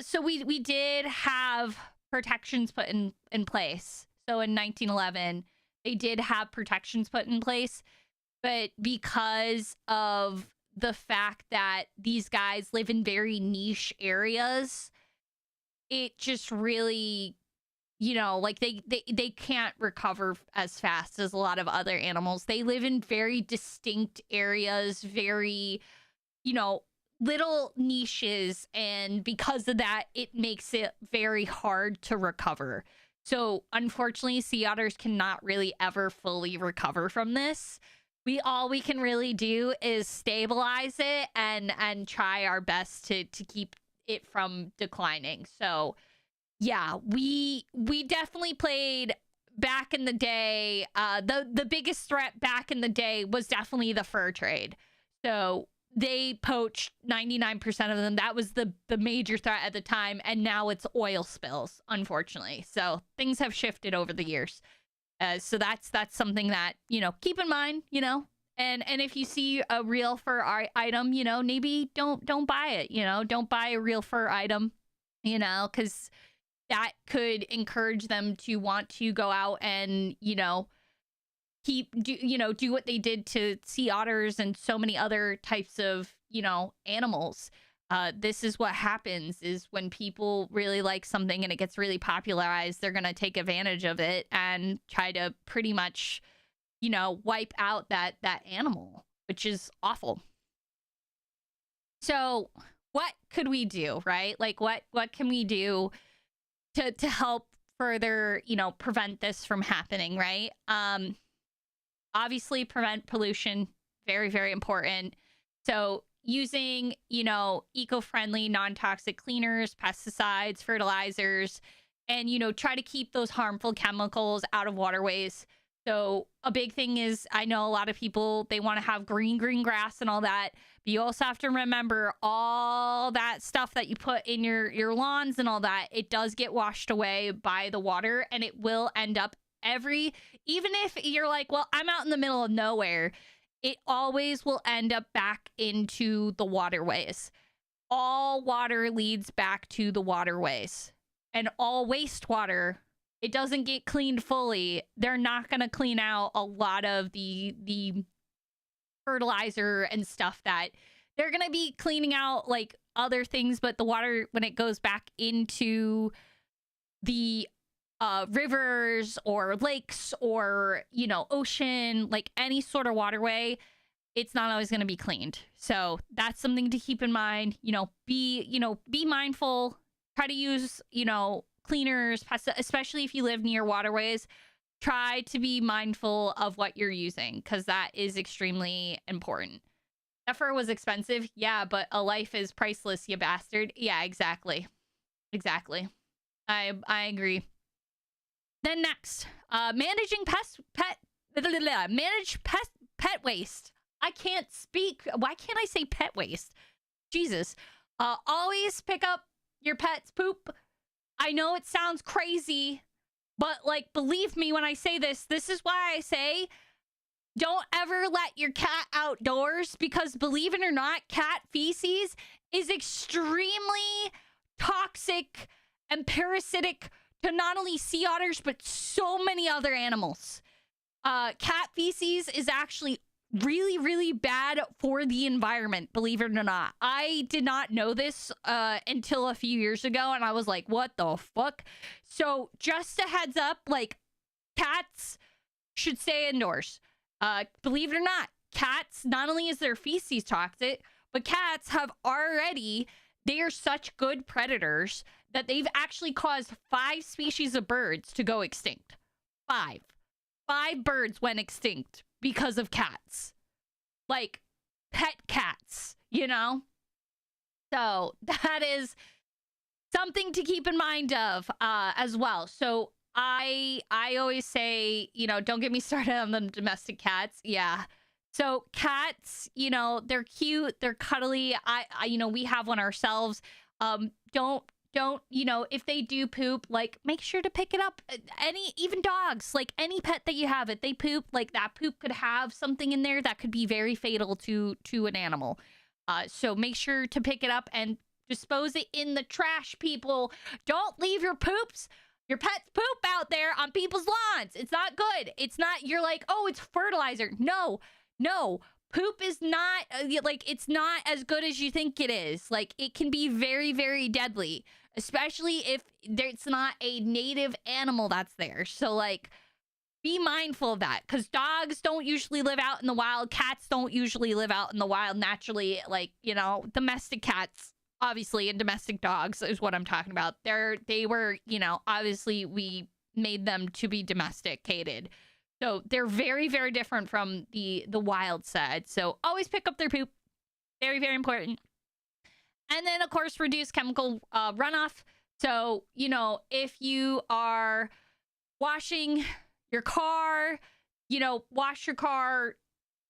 so we did have protections put in place. So in 1911, they did have protections put in place. But because of the fact that these guys live in very niche areas, it just really, you know, like they can't recover as fast as a lot of other animals. They live in very distinct areas, very, you know, little niches. And because of that, it makes it very hard to recover. So unfortunately, sea otters cannot really ever fully recover from this. All we can really do is stabilize it and try our best to keep it from declining. So yeah, we definitely played back in the day. The biggest threat back in the day was definitely the fur trade. So they poached 99% of them. That was the major threat at the time, and now it's oil spills, unfortunately. So things have shifted over the years. So that's something that, you know, keep in mind, you know. And if you see a real fur item, you know, maybe don't buy it, you know. Don't buy a real fur item, you know, because that could encourage them to want to go out and, you know, do what they did to sea otters and so many other types of, you know, animals. This is what happens is when people really like something and it gets really popularized, they're going to take advantage of it and try to pretty much, you know, wipe out that animal, which is awful. So what could we do, right? Like what can we do to help further, you know, prevent this from happening, right? Obviously prevent pollution, very, very important. So using, you know, eco-friendly, non-toxic cleaners, pesticides, fertilizers, and, you know, try to keep those harmful chemicals out of waterways. So a big thing is, I know a lot of people, they want to have green grass and all that, but you also have to remember all that stuff that you put in your lawns and all that, it does get washed away by the water, and it will end up even if you're like, well, I'm out in the middle of nowhere, it always will end up back into the waterways. All water leads back to the waterways, and all wastewater, it doesn't get cleaned fully. They're not going to clean out a lot of the fertilizer and stuff that they're going to be cleaning out, like other things, but the water, when it goes back into the rivers or lakes or, you know, ocean, like any sort of waterway, it's not always going to be cleaned. So that's something to keep in mind. You know, be mindful. Try to use, you know, cleaners, especially if you live near waterways. Try to be mindful of what you're using, because that is extremely important. That fur was expensive, yeah, but a life is priceless, you bastard. Yeah, exactly. I agree. Then next, managing pet waste. I can't speak. Why can't I say pet waste? Jesus. Always pick up your pet's poop. I know it sounds crazy, but like, believe me when I say this, this is why I say don't ever let your cat outdoors, because believe it or not, cat feces is extremely toxic and parasitic to not only sea otters, but so many other animals. Cat feces is actually really, really bad for the environment, believe it or not. I did not know this until a few years ago, and I was like, what the fuck? So just a heads up, like, cats should stay indoors. Believe it or not, cats, not only is their feces toxic, but cats they are such good predators that they've actually caused 5 species of birds to go extinct. 5 birds went extinct because of cats. Like, pet cats, you know? So that is something to keep in mind of as well. So I always say, you know, don't get me started on the domestic cats. Yeah. So cats, you know, they're cute, they're cuddly. I you know, we have one ourselves. Don't, you know, if they do poop, like, make sure to pick it up. Even dogs, like any pet that you have, if they poop, like, that poop could have something in there that could be very fatal to an animal. So make sure to pick it up and dispose it in the trash, people. Don't leave your pet's poop out there on people's lawns. It's not good. It's not, you're like, oh, it's fertilizer. No. Poop is not, like, it's not as good as you think it is. Like, it can be very, very deadly, especially if it's not a native animal that's there. So, like, be mindful of that, because dogs don't usually live out in the wild. Cats don't usually live out in the wild naturally. Like, you know, domestic cats, obviously, and domestic dogs is what I'm talking about. They were, you know, obviously we made them to be domesticated. So they're very, very different from the wild side. So always pick up their poop. Very, very important. And then, of course, reduce chemical runoff. So, you know, if you are washing your car, you know, wash your car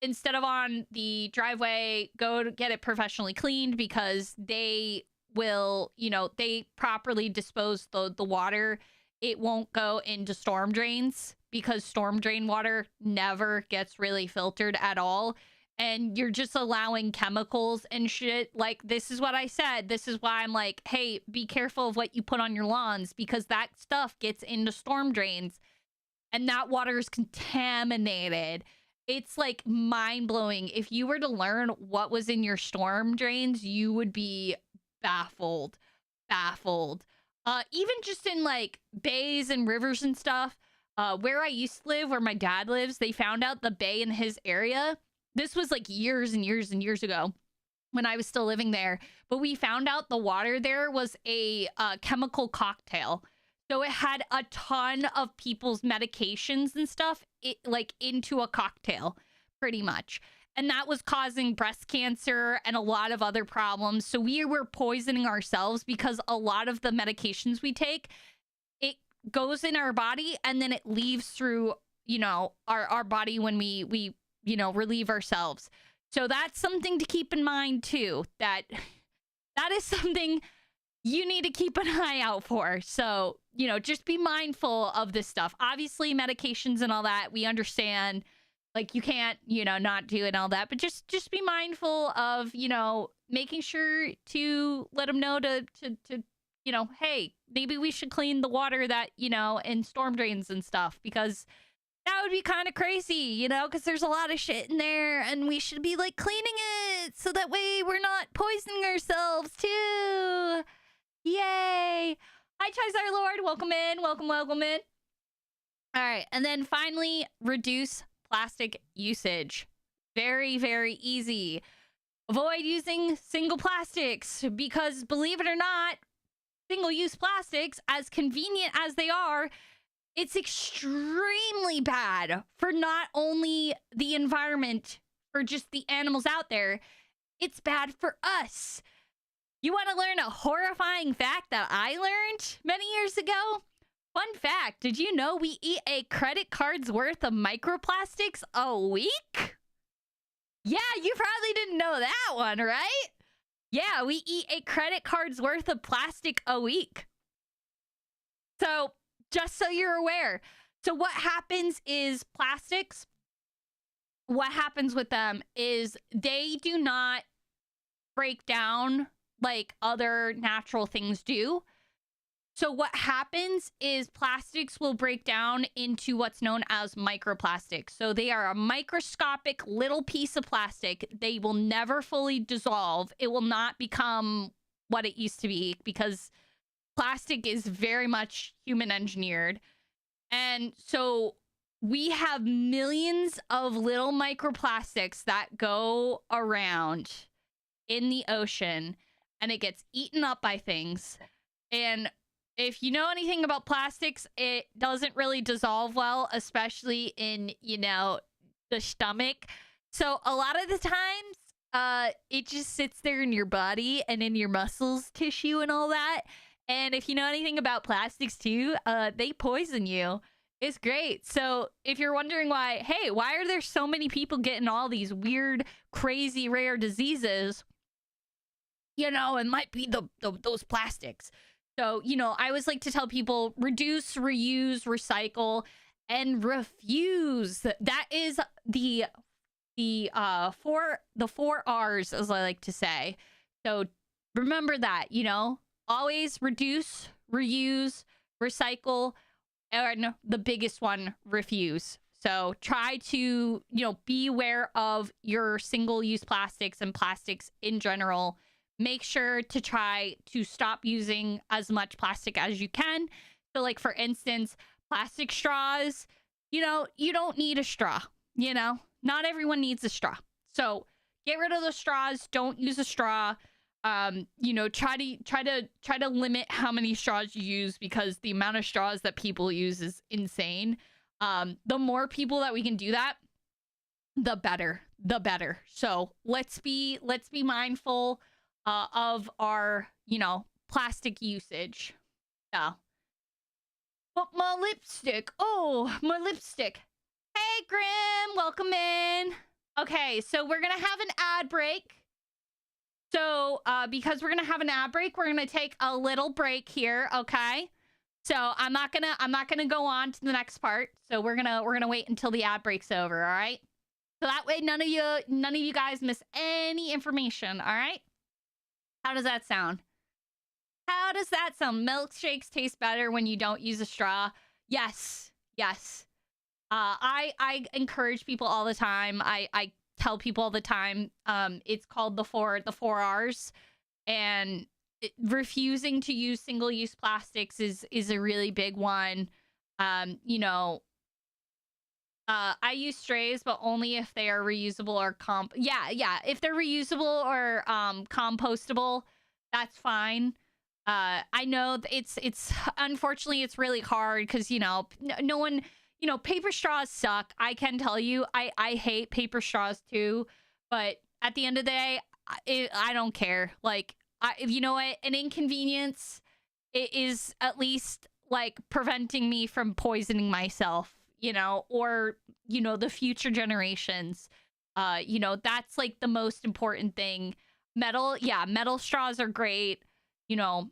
instead of on the driveway, go to get it professionally cleaned, because they will, they properly dispose the water. It won't go into storm drains, because storm drain water never gets really filtered at all. And you're just allowing chemicals and shit. Like, this is what I said. This is why I'm like, hey, be careful of what you put on your lawns, because that stuff gets into storm drains and that water is contaminated. It's like mind blowing. If you were to learn what was in your storm drains, you would be baffled. Even just in like bays and rivers and stuff, where I used to live, where my dad lives, they found out the bay in his area. This was like years and years and years ago when I was still living there. But we found out the water there was a chemical cocktail. So it had a ton of people's medications and stuff like into a cocktail, pretty much. And that was causing breast cancer and a lot of other problems. So we were poisoning ourselves, because a lot of the medications we take, it goes in our body and then it leaves through, our body when we relieve ourselves. So that's something to keep in mind too, that is something you need to keep an eye out for. So, just be mindful of this stuff. Obviously, medications and all that, we understand. Like, you can't, not do it and all that. But just be mindful of, making sure to let them know to hey, maybe we should clean the water that, in storm drains and stuff. Because that would be kind of crazy, because there's a lot of shit in there. And we should be, like, cleaning it so that way we're not poisoning ourselves, too. Yay. Hi, Chizar Lord. Welcome in. Welcome in. All right. And then finally, reduce plastic usage. Very, very easy. Avoid using single plastics, because believe it or not, single-use plastics, as convenient as they are, it's extremely bad for not only the environment, for just the animals out there, it's bad for us. You want to learn a horrifying fact that I learned many years ago? Fun fact, did you know we eat a credit card's worth of microplastics a week? Yeah, you probably didn't know that one, right? Yeah, we eat a credit card's worth of plastic a week. So, just so you're aware. So what happens is plastics, what happens with them is they do not break down like other natural things do. So what happens is plastics will break down into what's known as microplastics. So they are a microscopic little piece of plastic. They will never fully dissolve. It will not become what it used to be, because plastic is very much human engineered. And so we have millions of little microplastics that go around in the ocean, and it gets eaten up by things. And if you know anything about plastics, it doesn't really dissolve well, especially in, the stomach. So a lot of the times, it just sits there in your body and in your muscles, tissue, and all that. And if you know anything about plastics too, they poison you. It's great. So if you're wondering why are there so many people getting all these weird, crazy, rare diseases? It might be those plastics. So, I always like to tell people, reduce, reuse, recycle, and refuse. That is the 4 R's, as I like to say. So remember that, always reduce, reuse, recycle, and the biggest one, refuse. So try to, be aware of your single-use plastics and plastics in general. Make sure to try to stop using as much plastic as you can. So, like, for instance, plastic straws, you don't need a straw, Not everyone needs a straw. So get rid of the straws. Don't use a straw. Try to limit how many straws you use, because the amount of straws that people use is insane. The more people that we can do that, the better. So let's be mindful of our, plastic usage. Yeah. But my lipstick. Oh, my lipstick. Hey, Grim. Welcome in. Okay, so we're gonna have an ad break. So, because we're gonna have an ad break, we're gonna take a little break here. Okay. So I'm not gonna go on to the next part. So we're gonna wait until the ad break's over. All right. So that way none of you guys miss any information. All right. How does that sound? How does that sound? Milkshakes taste better when you don't use a straw. Yes. Yes. I encourage people all the time. I tell people all the time. It's called the four R's, and refusing to use single-use plastics is a really big one. You know, I use strays, but only if they are reusable or yeah. If they're reusable or compostable, that's fine. I know it's unfortunately it's really hard because no one, paper straws suck. I can tell you, I hate paper straws too, but at the end of the day, I don't care. Like, you know what, an inconvenience it is at least like preventing me from poisoning myself, or the future generations. That's like the most important thing. Metal straws are great. you know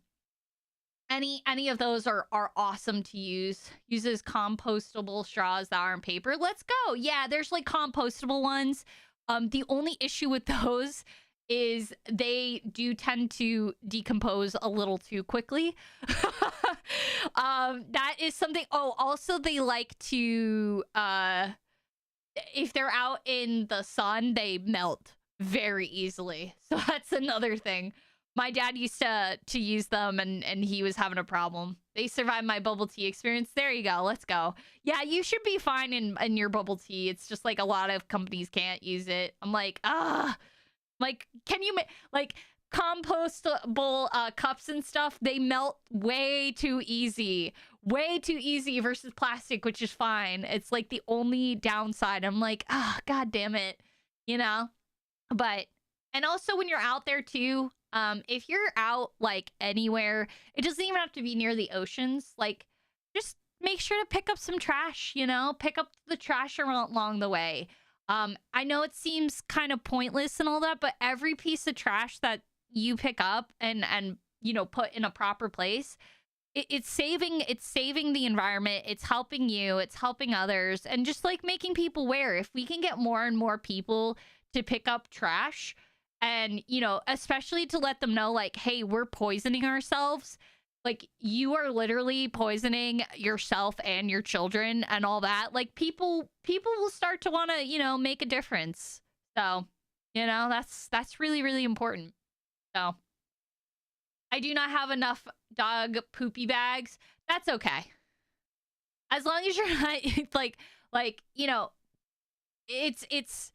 any of those are awesome to use. Uses compostable straws that aren't paper. Let's go. Yeah, there's like compostable ones. The only issue with those is they do tend to decompose a little too quickly. That is something. Oh, also they like to if they're out in the sun, they melt very easily. So that's another thing. My dad used to use them, and he was having a problem. They survived my bubble tea experience. There you go. Let's go. Yeah, you should be fine in your bubble tea. It's just like a lot of companies can't use it. I'm like, like, can you like compostable cups and stuff? They melt way too easy. Way too easy versus plastic, which is fine. It's like the only downside. I'm like, god damn it. But and also when you're out there too, if you're out like anywhere, it doesn't even have to be near the oceans. Like, just make sure to pick up some trash, pick up the trash along the way. I know it seems kind of pointless and all that, but every piece of trash that you pick up and put in a proper place, it's saving the environment. It's helping you, it's helping others, and just like making people aware. If we can get more and more people to pick up trash, and especially to let them know, like, hey, we're poisoning ourselves. Like, you are literally poisoning yourself and your children and all that. Like, people will start to want to make a difference. So that's really, really important. So I do not have enough dog poopy bags. That's okay, as long as you're not it's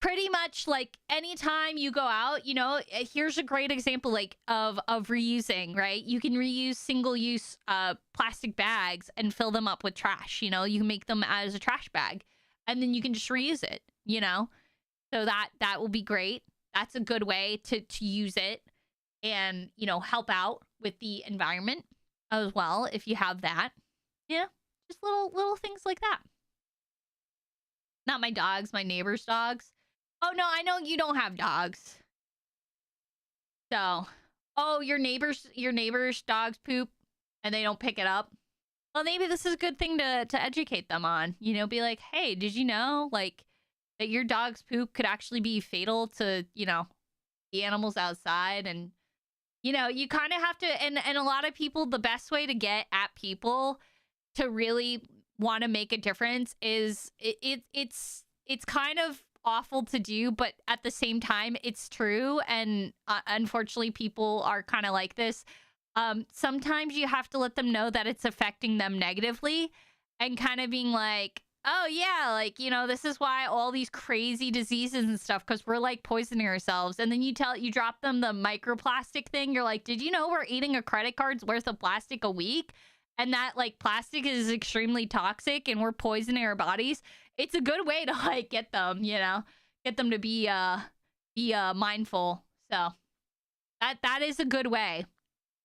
pretty much like anytime you go out, here's a great example like of reusing, right? You can reuse single-use plastic bags and fill them up with trash. You can make them as a trash bag, and then you can just reuse it. So that will be great. That's a good way to use it, and help out with the environment as well if you have that. Just little things like that. Not my dogs, my neighbor's dogs. Oh, no, I know you don't have dogs. So, your neighbor's dogs poop and they don't pick it up. Well, maybe this is a good thing to educate them on. Be like, hey, did you know, like, that your dog's poop could actually be fatal to, the animals outside? And, you kind of have to, and a lot of people, the best way to get at people to really want to make a difference is it's kind of awful to do, but at the same time it's true. And unfortunately people are kind of like this. Sometimes you have to let them know that it's affecting them negatively, and kind of being like, oh yeah, like, this is why all these crazy diseases and stuff, because we're like poisoning ourselves. And then you drop them the microplastic thing. You're like, did you know we're eating a credit card's worth of plastic a week, and that like plastic is extremely toxic and we're poisoning our bodies? It's a good way to like get them to be mindful. So that is a good way.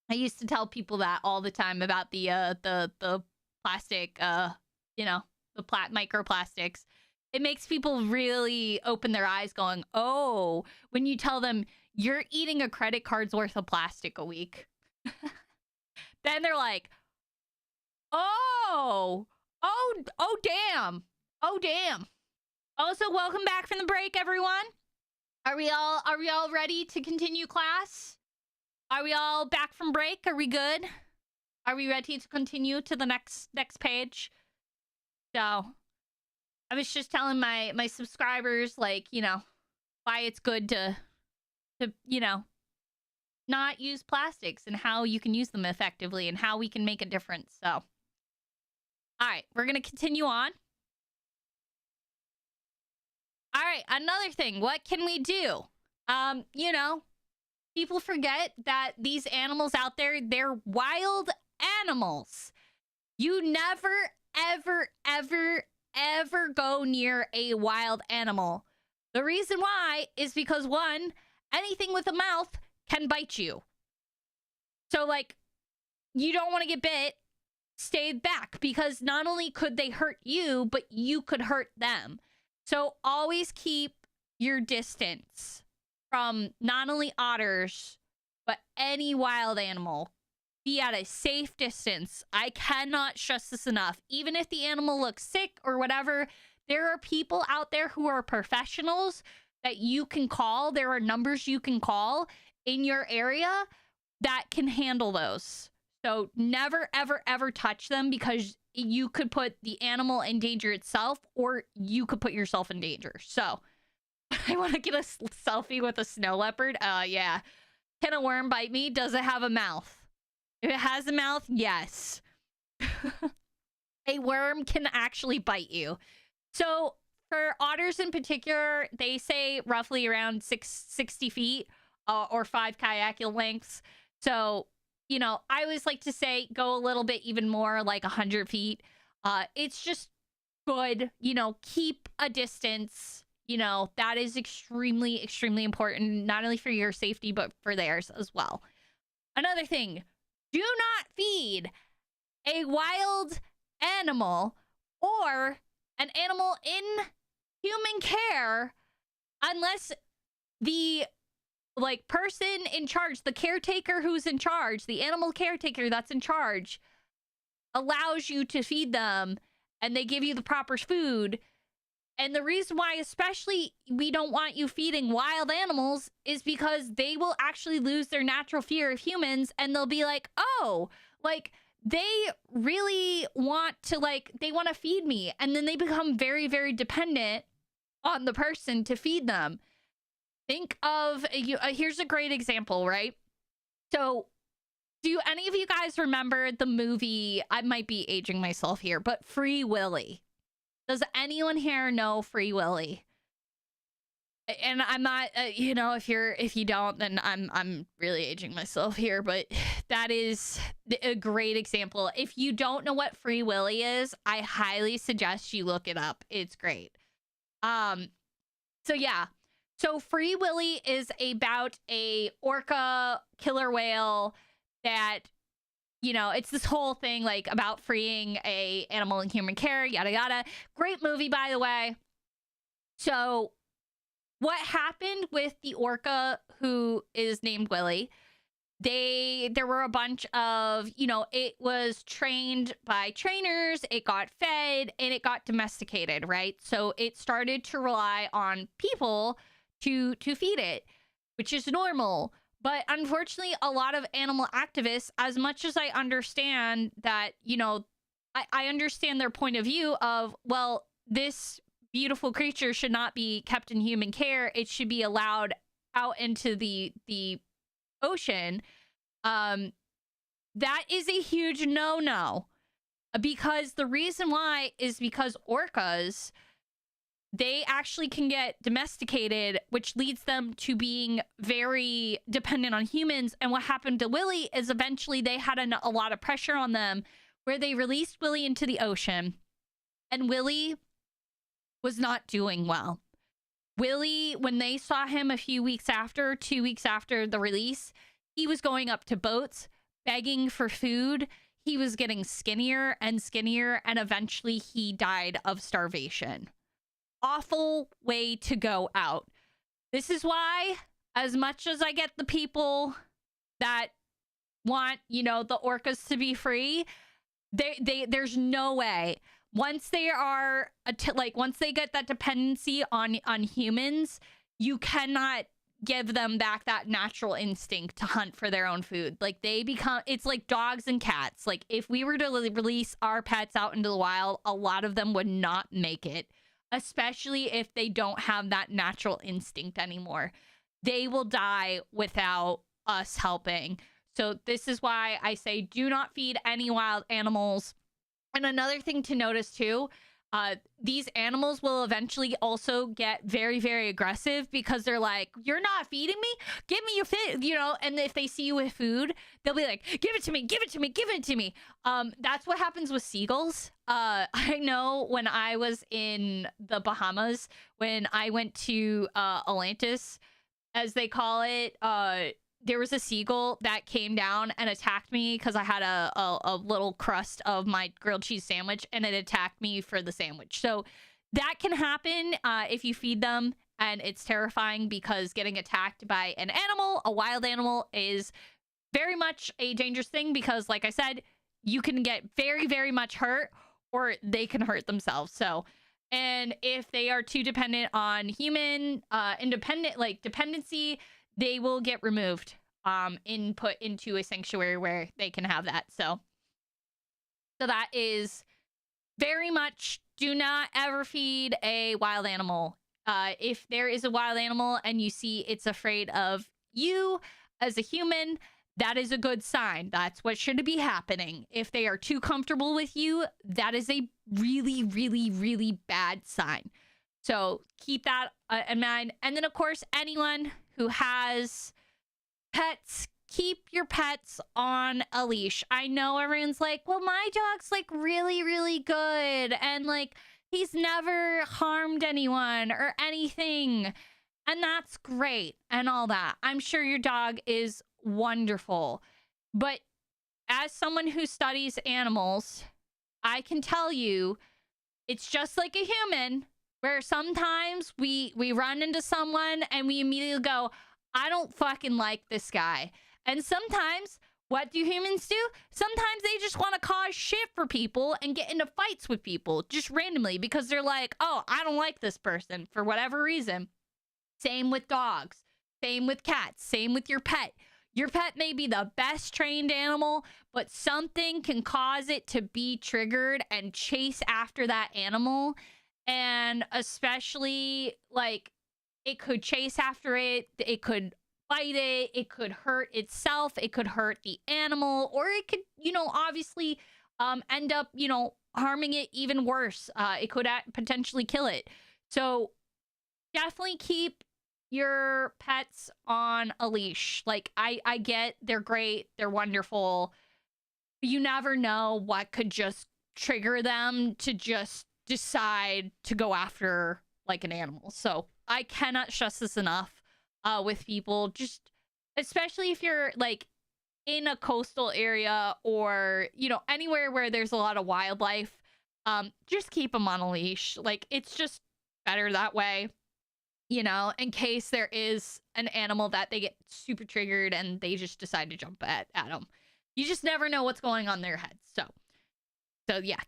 I used to tell people that all the time about the plastic, the microplastics. it makes people really open their eyes going, oh, when you tell them you're eating a credit card's worth of plastic a week. Then they're like, oh, damn. Oh, damn. Also, welcome back from the break, everyone. Are we all ready to continue class? Are we all back from break? Are we good? Are we ready to continue to the next page? So, I was just telling my subscribers, like, you know, why it's good to you know, not use plastics and how you can use them effectively and how we can make a difference. So, all right, we're going to continue on. All right, another thing, what can we do? You know, people forget that these animals out there, they're wild animals. You never, ever, ever, ever go near a wild animal. The reason why is because, one, anything with a mouth can bite you. So, like, you don't want to get bit, stay back, because not only could they hurt you, but you could hurt them. So always keep your distance from not only otters, but any wild animal. Be at a safe distance. I cannot stress this enough. Even if the animal looks sick or whatever, there are people out there who are professionals that you can call. There are numbers you can call in your area that can handle those. So never, ever, ever touch them, because you could put the animal in danger itself, or you could put yourself in danger. So I want to get a selfie with a snow leopard. Yeah. Can a worm bite me? Does it have a mouth? If it has a mouth, yes. A worm can actually bite you. So for otters in particular, they say roughly around 60 feet or 5 kayak lengths. So, you know, I always like to say go a little bit even more, like 100 feet. It's just good, you know, keep a distance. You know, that is extremely, extremely important, not only for your safety, but for theirs as well. Another thing, do not feed a wild animal or an animal in human care unless the person in charge, the caretaker who's in charge, the animal caretaker that's in charge, allows you to feed them and they give you the proper food. And the reason why especially we don't want you feeding wild animals is because they will actually lose their natural fear of humans, and they'll be like, oh, like, they really want to, like, they want to feed me. And then they become very, very dependent on the person to feed them. Think of, here's a great example, right? So, do any of you guys remember the movie, I might be aging myself here, but Free Willy? Does anyone here know Free Willy? And I'm not, you know, if you don't, then I'm really aging myself here, but that is a great example. If you don't know what Free Willy is, I highly suggest you look it up. It's great. So yeah. So Free Willy is about a orca killer whale that, you know, it's this whole thing like about freeing a animal in human care, yada yada. Great movie, by the way. So what happened with the orca who is named Willy? There were a bunch of, you know, it was trained by trainers, it got fed, and it got domesticated, right? So it started to rely on people to feed it, which is normal. But unfortunately, a lot of animal activists, as much as I understand that, you know, I understand their point of view of, well, this beautiful creature should not be kept in human care. It should be allowed out into the ocean. That is a huge no-no. Because the reason why is because orcas, they actually can get domesticated, which leads them to being very dependent on humans. And what happened to Willy is eventually they had a lot of pressure on them where they released Willy into the ocean. And Willy was not doing well. Willy, when they saw him a few weeks after, 2 weeks after the release, he was going up to boats, begging for food. He was getting skinnier and skinnier, and eventually he died of starvation. awful way to go out. This is why, as much as I get the people that want, you know, the orcas to be free, there's no way. Once they are once they get that dependency on humans, you cannot give them back that natural instinct to hunt for their own food. Like, they become, it's like dogs and cats. Like, if we were to release our pets out into the wild, a lot of them would not make it, especially if they don't have that natural instinct anymore. They will die without us helping. So this is why I say do not feed any wild animals. And another thing to notice too, these animals will eventually also get very, very aggressive because they're like, you're not feeding me? Give me your food, you know? And if they see you with food, they'll be like, give it to me, give it to me, give it to me. That's what happens with seagulls. I know when I was in the Bahamas, when I went to Atlantis, as they call it, there was a seagull that came down and attacked me because I had a little crust of my grilled cheese sandwich, and it attacked me for the sandwich. So that can happen if you feed them, and it's terrifying because getting attacked by an animal, a wild animal, is very much a dangerous thing because, like I said, you can get very, very much hurt, or they can hurt themselves. So, and if they are too dependent on human dependency, they will get removed, put into a sanctuary where they can have that. So that is very much, do not ever feed a wild animal. If there is a wild animal and you see it's afraid of you as a human, that is a good sign. That's what should be happening. If they are too comfortable with you, that is a really, really, really bad sign. So keep that in mind. And then, of course, anyone who has pets, keep your pets on a leash. I know everyone's like, well, my dog's like really, really good, and like he's never harmed anyone or anything. And that's great and all that. I'm sure your dog is wonderful. But as someone who studies animals, I can tell you it's just like a human, where sometimes we run into someone and we immediately go, I don't fucking like this guy. And sometimes, what do humans do? Sometimes they just want to cause shit for people and get into fights with people just randomly because they're like, oh, I don't like this person for whatever reason. Same with dogs. Same with cats. Same with your pet. Your pet may be the best trained animal, but something can cause it to be triggered and chase after that animal. And especially, like, it could chase after it, it could bite it, it could hurt itself, it could hurt the animal, or it could, you know, obviously end up, you know, harming it even worse. It could potentially kill it. So definitely keep your pets on a leash. Like, I get they're great, they're wonderful. You never know what could just trigger them to just decide to go after like an animal. So I cannot stress this enough with people, just especially if you're like in a coastal area or, you know, anywhere where there's a lot of wildlife. Just keep them on a leash. Like, it's just better that way, you know, in case there is an animal that they get super triggered and they just decide to jump at them. You just never know what's going on in their heads. So yeah,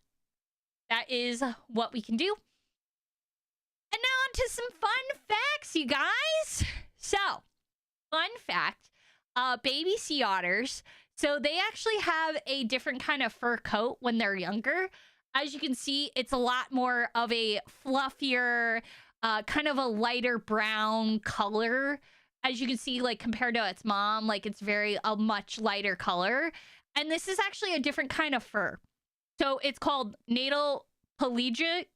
that is what we can do. And now on to some fun facts, you guys. So, fun fact, baby sea otters, so they actually have a different kind of fur coat when they're younger. As you can see, it's a lot more of a fluffier, kind of a lighter brown color. As you can see, like, compared to its mom, like, it's a much lighter color. And this is actually a different kind of fur. So it's called natal pelagic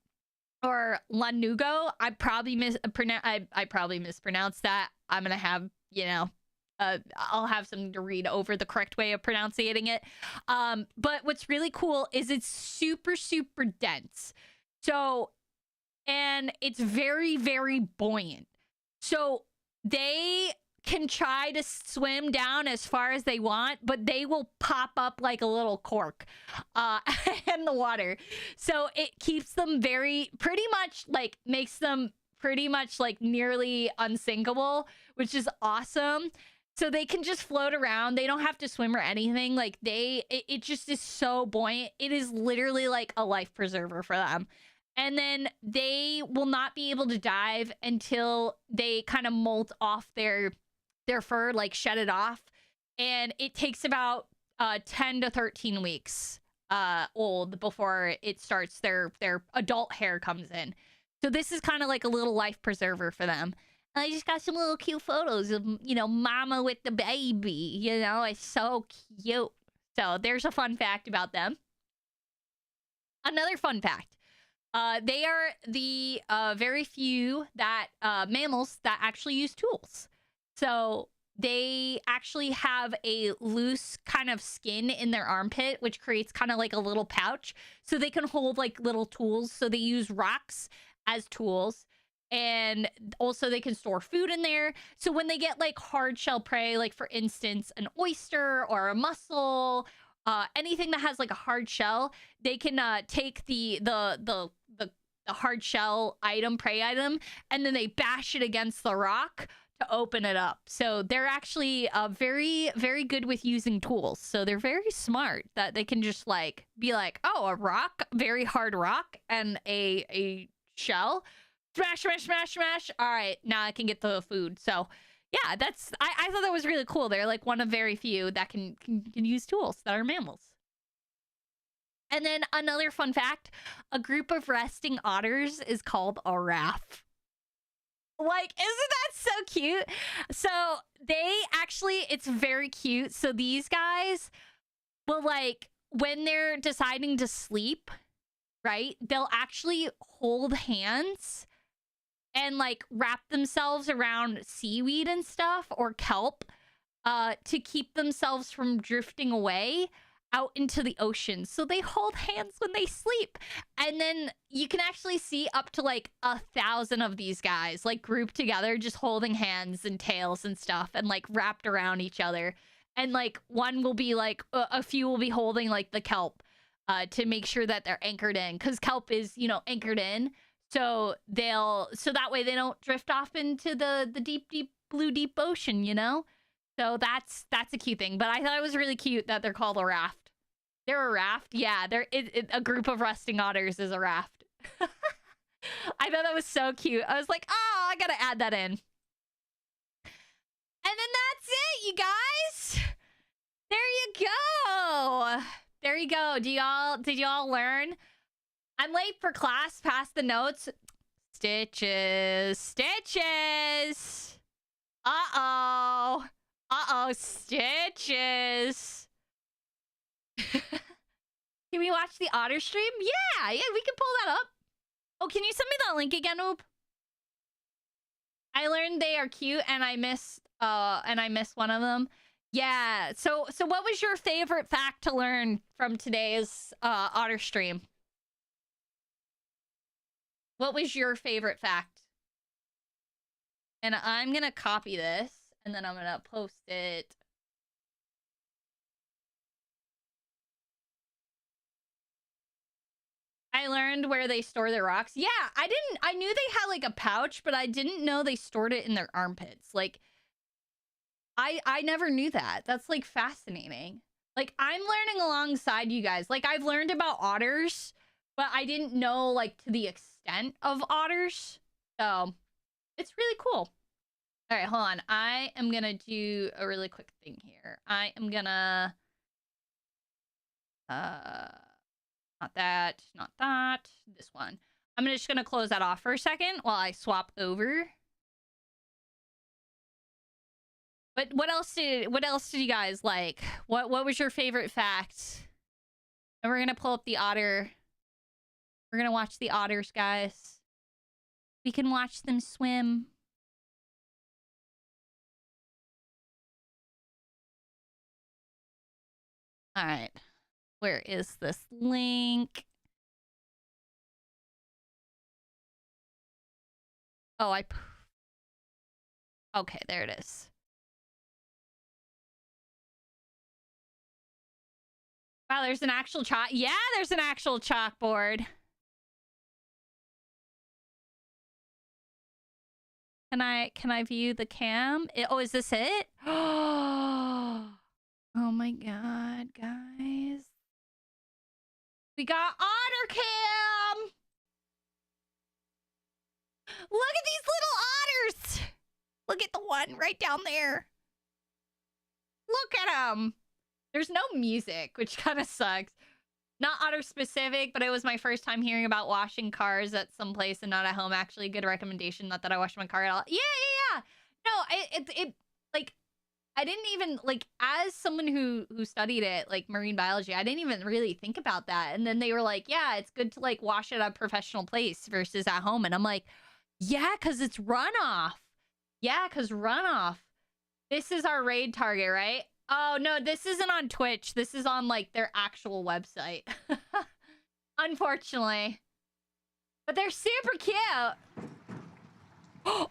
or lanugo. I probably mispronounced that. I'm gonna have, you know, I'll have something to read over the correct way of pronouncing it. But what's really cool is it's super, super dense. So, and it's very, very buoyant. So they can try to swim down as far as they want, but they will pop up like a little cork in the water. So it keeps them pretty much like makes them pretty much like nearly unsinkable, which is awesome. So they can just float around. They don't have to swim or anything. Like it just is so buoyant. It is literally like a life preserver for them. And then they will not be able to dive until they kind of molt off their fur, like shed it off. And it takes about 10 to 13 weeks old before it starts their adult hair comes in. So this is kind of like a little life preserver for them. And I just got some little cute photos of, you know, mama with the baby. You know, it's so cute. So there's a fun fact about them. Another fun fact. They are the very few that mammals that actually use tools. So they actually have a loose kind of skin in their armpit, which creates kind of like a little pouch. So they can hold like little tools. So they use rocks as tools. And also they can store food in there. So when they get like hard shell prey, like for instance, an oyster or a mussel, anything that has like a hard shell, they can take the hard shell prey item, and then they bash it against the rock to open it up. So they're actually very, very good with using tools. So they're very smart that they can just like be like, oh, a rock, very hard rock, and a shell. Smash, smash, smash, smash. All right, now I can get the food. So yeah, I thought that was really cool. They're like one of very few that can use tools that are mammals. And then another fun fact, a group of resting otters is called a raft. Like, isn't that so cute? So they actually, it's very cute. So these guys will like, when they're deciding to sleep, right, they'll actually hold hands and like wrap themselves around seaweed and stuff or kelp to keep themselves from drifting away out into the ocean. So they hold hands when they sleep. And then you can actually see up to like 1,000 of these guys like grouped together, just holding hands and tails and stuff and like wrapped around each other. And like one will be like, a few will be holding like the kelp to make sure that they're anchored in, because kelp is, you know, anchored in. So that way they don't drift off into the deep, deep blue, deep ocean, you know? So that's a cute thing. But I thought it was really cute that they're called a raft. They're a raft? Yeah, a group of resting otters is a raft. I thought that was so cute. I was like, oh, I gotta add that in. And then that's it, you guys. There you go. There you go. Did y'all learn? I'm late for class. Pass the notes. Stitches. Stitches. Uh-oh. Uh-oh. Stitches. Can we watch the otter stream? Yeah, we can pull that up. Oh, can you send me that link again, Oop? I learned they are cute and I missed one of them. Yeah. So what was your favorite fact to learn from today's otter stream? What was your favorite fact? And I'm going to copy this and then I'm going to post it. I learned where they store their rocks. Yeah, I knew they had like a pouch, but I didn't know they stored it in their armpits. Like, I never knew that. That's like fascinating. Like, I'm learning alongside you guys. Like, I've learned about otters, but I didn't know like to the extent of otters. So it's really cool. All right, hold on. I am going to do a really quick thing here. I am going to, not that, this one. I'm just going to close that off for a second while I swap over. But what else did you guys like? What was your favorite fact? And we're going to pull up the otter. We're going to watch the otters, guys. We can watch them swim. All right. Where is this link? Oh, okay, there it is. Wow, there's an actual chalk. Yeah, there's an actual chalkboard. Can I view the cam? Oh, is this it? Oh my god, guys. We got otter cam. Look at these little otters. Look at the one right down there. Look at them. There's no music, which kind of sucks. Not otter specific, but it was my first time hearing about washing cars at some place and not at home. Actually, good recommendation. Not that I wash my car at all. Yeah. No, it like I didn't even like as someone who studied it, like marine biology, I didn't even really think about that. And then they were like, yeah, it's good to like wash it at a professional place versus at home. And I'm like, yeah, because it's runoff. Yeah, because runoff. This is our raid target, right? Oh, no, this isn't on Twitch. This is on, like, their actual website. Unfortunately. But they're super cute.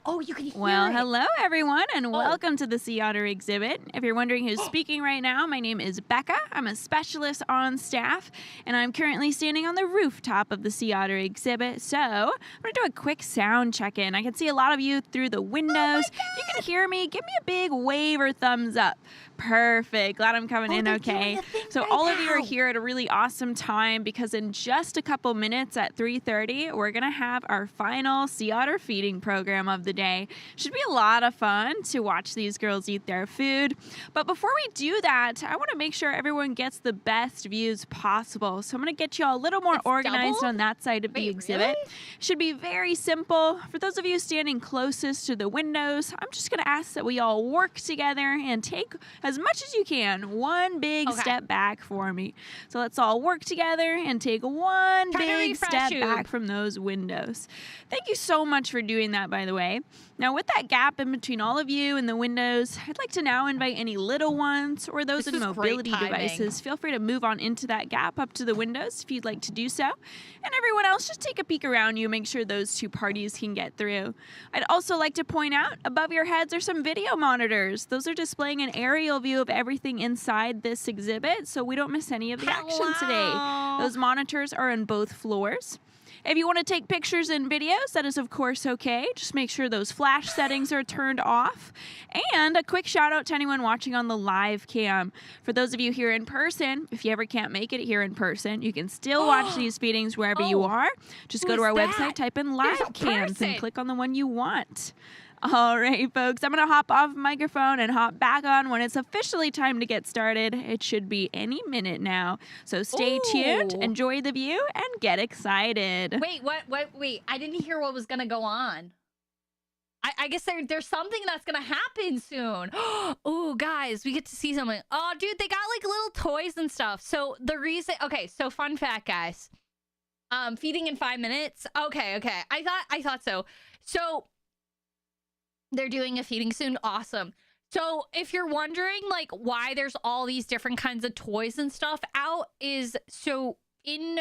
Oh, you can hear it. Hello, everyone, and welcome to the Sea Otter exhibit. If you're wondering who's speaking right now, my name is Becca. I'm a specialist on staff, and I'm currently standing on the rooftop of the Sea Otter exhibit. So I'm going to do a quick sound check-in. I can see a lot of you through the windows. If you can hear me, give me a big wave or thumbs up. Perfect. Glad I'm coming in okay. So all of you are here at a really awesome time because in just a couple minutes at 3:30, we're going to have our final Sea Otter feeding program of the day. Should be a lot of fun to watch these girls eat their food. But before we do that, I want to make sure everyone gets the best views possible. So I'm going to get you all a little more organized on that side of the exhibit. Really? Should be very simple. For those of you standing closest to the windows, I'm just going to ask that we all work together and take as much as you can one big step back for me. So let's all work together and take one big step back from those windows. Thank you so much for doing that, by the way. Now, with that gap in between all of you and the windows, I'd like to now invite any little ones or those in mobility devices. Feel free to move on into that gap up to the windows if you'd like to do so. And everyone else, just take a peek around you, make sure those two parties can get through. I'd also like to point out, above your heads are some video monitors. Those are displaying an aerial view of everything inside this exhibit, so we don't miss any of the action today. Those monitors are on both floors. If you want to take pictures and videos, that is of course okay. Just make sure those flash settings are turned off. And a quick shout out to anyone watching on the live cam. For those of you here in person, if you ever can't make it here in person, you can still watch these feedings wherever you are. Just go to our website, type in live cams, and click on the one you want. All right, folks, I'm going to hop off microphone and hop back on when it's officially time to get started. It should be any minute now. So stay tuned, enjoy the view, and get excited. Wait, wait. I didn't hear what was going to go on. I guess there's something that's going to happen soon. Oh, guys, we get to see something. Oh, dude, they got like little toys and stuff. So the reason, okay, so fun fact, guys. Feeding in 5 minutes. Okay. I thought so. So they're doing a feeding soon. Awesome. So if you're wondering like why there's all these different kinds of toys and stuff out is so in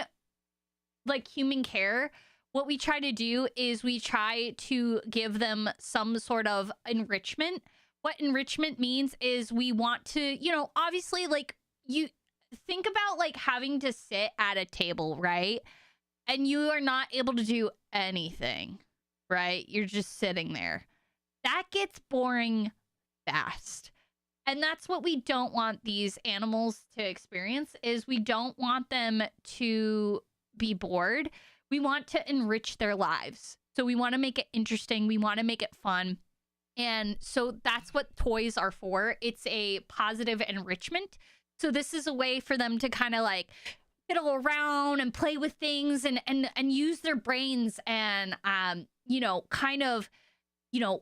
like human care, what we try to do is we try to give them some sort of enrichment. What enrichment means is we want to, you know, obviously like you think about like having to sit at a table, right? And you are not able to do anything, right? You're just sitting there. That gets boring fast. And that's what we don't want these animals to experience is we don't want them to be bored. We want to enrich their lives. So we want to make it interesting. We want to make it fun. And so that's what toys are for. It's a positive enrichment. So this is a way for them to kind of like fiddle around and play with things and use their brains and, you know, kind of, you know,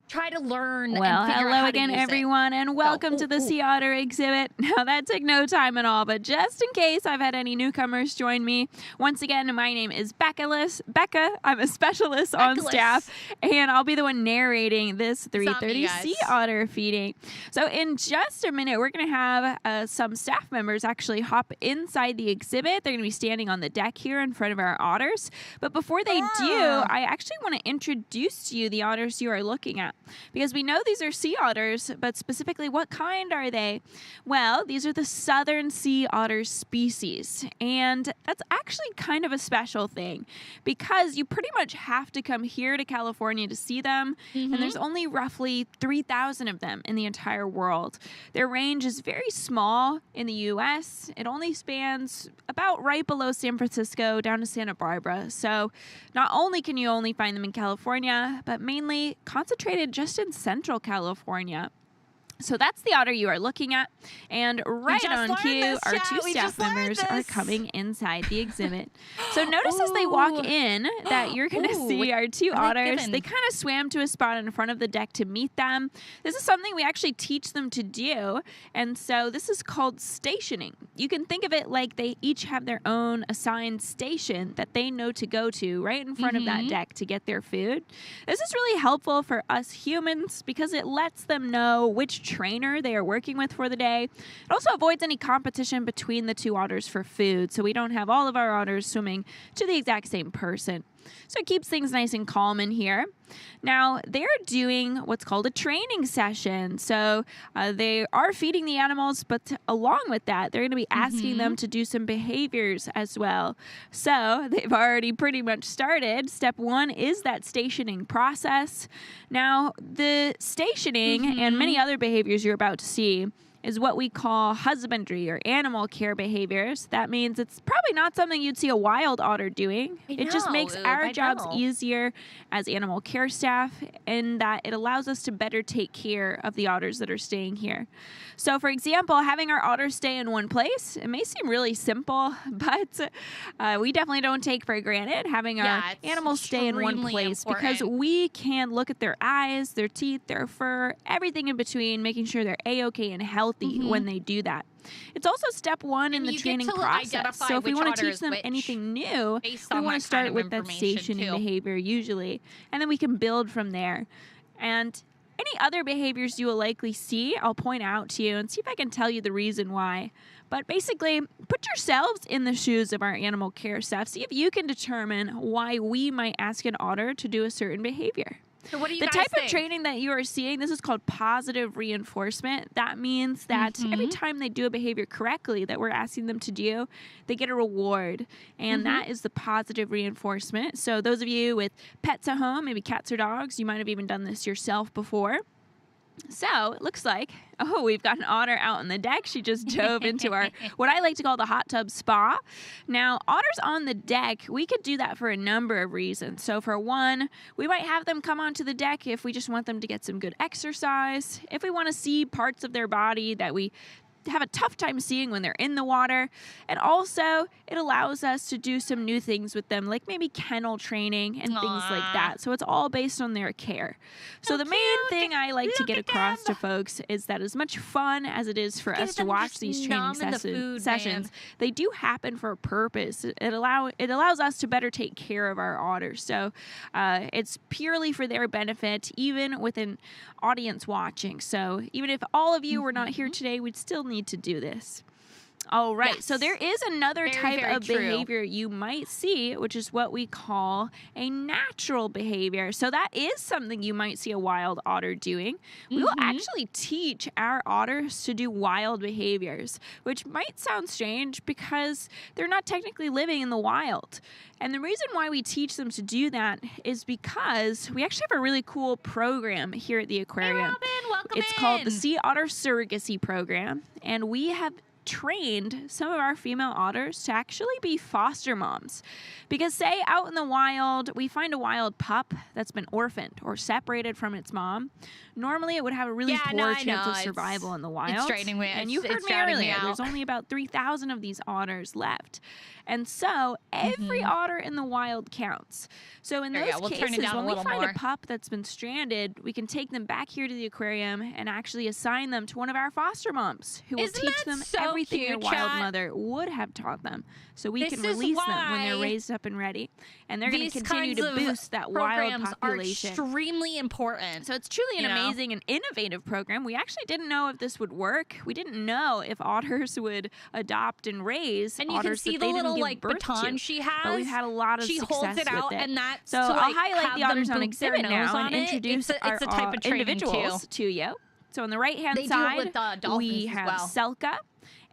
try to learn. Well, and hello again, everyone, and welcome to the Sea Otter exhibit. Now, that took no time at all, but just in case I've had any newcomers join me, once again, my name is Becca. I'm a specialist on staff, and I'll be the one narrating this 3:30 Sea Otter feeding. So in just a minute, we're going to have some staff members actually hop inside the exhibit. They're going to be standing on the deck here in front of our otters. But before they do, I actually want to introduce to you the otters you are looking at. because we know these are sea otters, but specifically what kind are they? Well, these are the southern sea otter species, and that's actually kind of a special thing because you pretty much have to come here to California to see them, and there's only roughly 3,000 of them in the entire world. Their range is very small in the U.S. It only spans about right below San Francisco down to Santa Barbara. So not only can you only find them in California, but mainly concentrated just in Central California. So that's the otter you are looking at. And right on cue, our two staff members are coming inside the exhibit. So notice as they walk in that you're going to see our two otters. They kind of swam to a spot in front of the deck to meet them. This is something we actually teach them to do. And so this is called stationing. You can think of it like they each have their own assigned station that they know to go to right in front of that deck to get their food. This is really helpful for us humans because it lets them know which trainer they are working with for the day. It also avoids any competition between the two otters for food, so we don't have all of our otters swimming to the exact same person. So it keeps things nice and calm in here. Now, they're doing what's called a training session. So they are feeding the animals, but along with that, they're going to be asking them to do some behaviors as well. So they've already pretty much started. Step one is that stationing process. Now, the stationing and many other behaviors you're about to see is what we call husbandry or animal care behaviors. That means it's probably not something you'd see a wild otter doing. It just makes our jobs easier as animal care staff, in that it allows us to better take care of the otters that are staying here. So, for example, having our otters stay in one place, it may seem really simple, but we definitely don't take for granted having our animals stay in one place because we can look at their eyes, their teeth, their fur, everything in between, making sure they're A-okay and healthy when they do that. It's also step one in the training process. So if we want to teach them anything new, we want to start with that stationing behavior usually, and then we can build from there. And any other behaviors you will likely see, I'll point out to you and see if I can tell you the reason why. But basically, put yourselves in the shoes of our animal care staff. See if you can determine why we might ask an otter to do a certain behavior. So what do you the guys type think? of training that you are seeing, this is called positive reinforcement. That means that every time they do a behavior correctly that we're asking them to do, they get a reward. And that is the positive reinforcement. So those of you with pets at home, maybe cats or dogs, you might have even done this yourself before. So it looks like, we've got an otter out on the deck. She just dove into our, what I like to call the hot tub spa. Now, otters on the deck, we could do that for a number of reasons. So for one, we might have them come onto the deck if we just want them to get some good exercise. If we want to see parts of their body that we have a tough time seeing when they're in the water. And also, it allows us to do some new things with them, like maybe kennel training and things like that. So it's all based on their care. So the main thing I like to get across to folks is that as much fun as it is for us to watch these training sessions, they do happen for a purpose. It allows us to better take care of our otters. So it's purely for their benefit, even with an audience watching. So even if all of you were not here today, we'd still need to do this. All right. Yes. So there is another type of behavior you might see, which is what we call a natural behavior. So that is something you might see a wild otter doing. We will actually teach our otters to do wild behaviors, which might sound strange because they're not technically living in the wild. And the reason why we teach them to do that is because we actually have a really cool program here at the aquarium. Hey, Robin, welcome It's called the Sea Otter Surrogacy Program, and we have trained some of our female otters to actually be foster moms. Because say out in the wild, we find a wild pup that's been orphaned or separated from its mom. Normally it would have a really poor chance of survival in the wild. It's draining me. And you heard me earlier, there's only about 3,000 of these otters left. And so every otter in the wild counts. So in those cases, when we find a pup that's been stranded, we can take them back here to the aquarium and actually assign them to one of our foster moms who will teach them everything their cute, wild chat. mother would have taught them, so we This can is release them when they're why raised up and ready. And they're going to These continue kinds to of boost that wild programs are population. extremely important. So it's truly an you know? amazing and innovative program. We actually didn't know if this would work. We didn't know if otters would adopt and raise And you can otters see that the they didn't little give like birth baton to. she has. But we've had a lot of she success holds it out, with it. and that's So to, I'll like, highlight have the otters them on boop their exhibit nose now on and it. introduce It's a type of training, individuals too. to you. So on the right-hand They do it side, with, dolphins we as have well. Selka.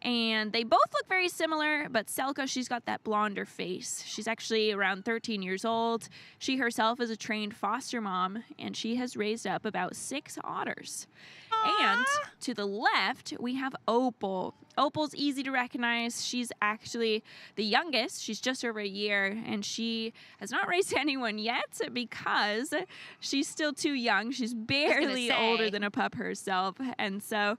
And they both look very similar, but Selka, she's got that blonder face. She's actually around 13 years old. She herself is a trained foster mom, and she has raised up about 6 otters. And to the left, we have Opal. Opal's easy to recognize. She's actually the youngest. She's just over a year, and she has not raised anyone yet because she's still too young. She's barely older than a pup herself. And so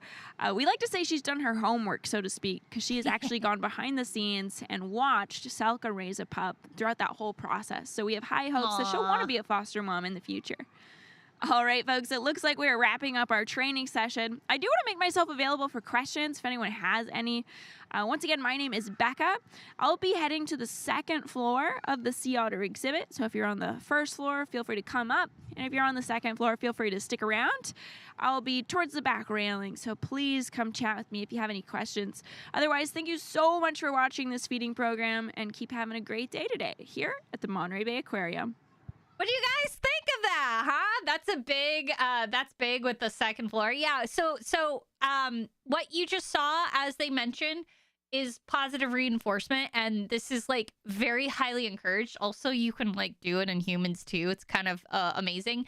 we like to say she's done her homework, so to speak, because she has actually gone behind the scenes and watched Selka raise a pup throughout that whole process. So we have high hopes that she'll want to be a foster mom in the future. All right, folks, it looks like we're wrapping up our training session. I do want to make myself available for questions if anyone has any. Once again, my name is Becca. I'll be heading to the 2nd floor of the Sea Otter exhibit. So if you're on the 1st floor, feel free to come up. And if you're on the 2nd floor, feel free to stick around. I'll be towards the back railing, so please come chat with me if you have any questions. Otherwise, thank you so much for watching this feeding program, and keep having a great day today here at the Monterey Bay Aquarium. What do you guys think of that, huh? That's big with the 2nd floor. Yeah. So what you just saw, as they mentioned, is positive reinforcement, and this is like very highly encouraged. Also, you can like do it in humans too. It's kind of amazing.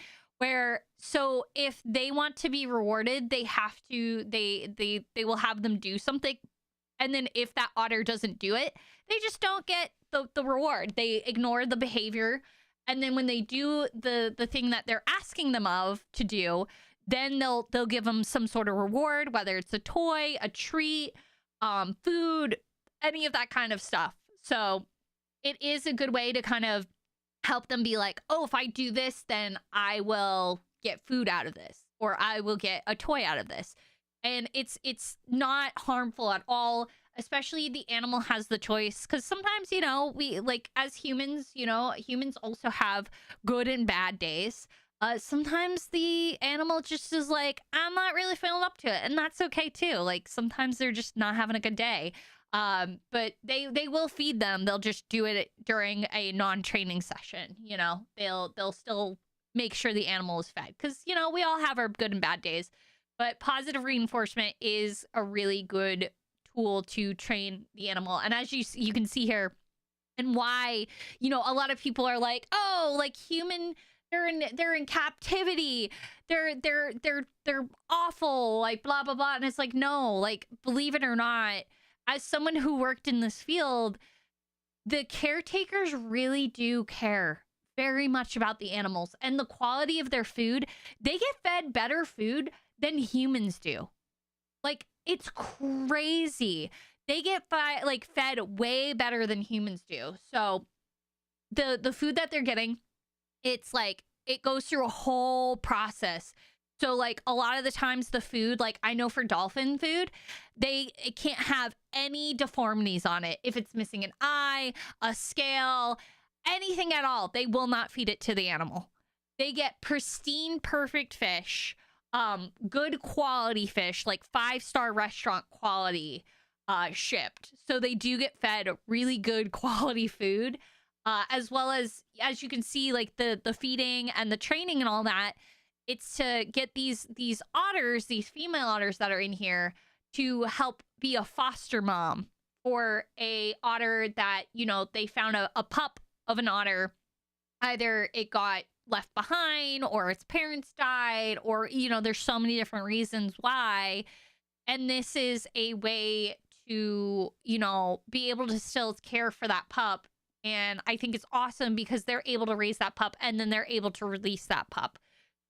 So if they want to be rewarded, they have to they will have them do something, and then if that otter doesn't do it, they just don't get the reward. They ignore the behavior. And then when they do the thing that they're asking them to do, then they'll give them some sort of reward, whether it's a toy, a treat, food, any of that kind of stuff. So it is a good way to kind of help them be like, oh, if I do this, then I will get food out of this, or I will get a toy out of this. And it's not harmful at all. Especially the animal has the choice, because sometimes, we like as humans, humans also have good and bad days. Sometimes the animal just is like, I'm not really feeling up to it, and that's okay too. Like sometimes they're just not having a good day. But they will feed them. They'll just do it during a non-training session. They'll still make sure the animal is fed, because we all have our good and bad days. But positive reinforcement is a really good tool to train the animal. And as you can see here, and why a lot of people are like, oh, like they're in captivity, they're awful, like blah blah blah. And it's like, no, like, believe it or not, as someone who worked in this field, the caretakers really do care very much about the animals and the quality of their food. They get fed better food than humans do. Like, it's crazy. They get fed way better than humans do. So the food that they're getting, it's like, it goes through a whole process. So like a lot of the times the food, like I know for dolphin food, it can't have any deformities on it. If it's missing an eye, a scale, anything at all, they will not feed it to the animal. They get pristine, perfect fish. Good quality fish, like 5-star restaurant quality, shipped. So they do get fed really good quality food, as well as you can see, like the feeding and the training and all that. It's to get these otters, these female otters that are in here, to help be a foster mom for a otter that, they found a pup of an otter. Either it got left behind, or its parents died, or there's so many different reasons why, and this is a way to be able to still care for that pup. And I think it's awesome because they're able to raise that pup, and then they're able to release that pup.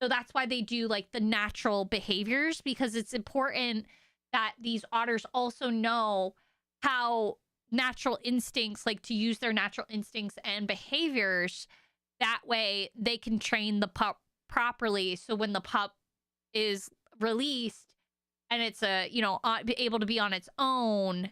So that's why they do like the natural behaviors, because it's important that these otters also know how natural instincts, like to use their natural instincts and behaviors. That way they can train the pup properly. So when the pup is released and it's able to be on its own,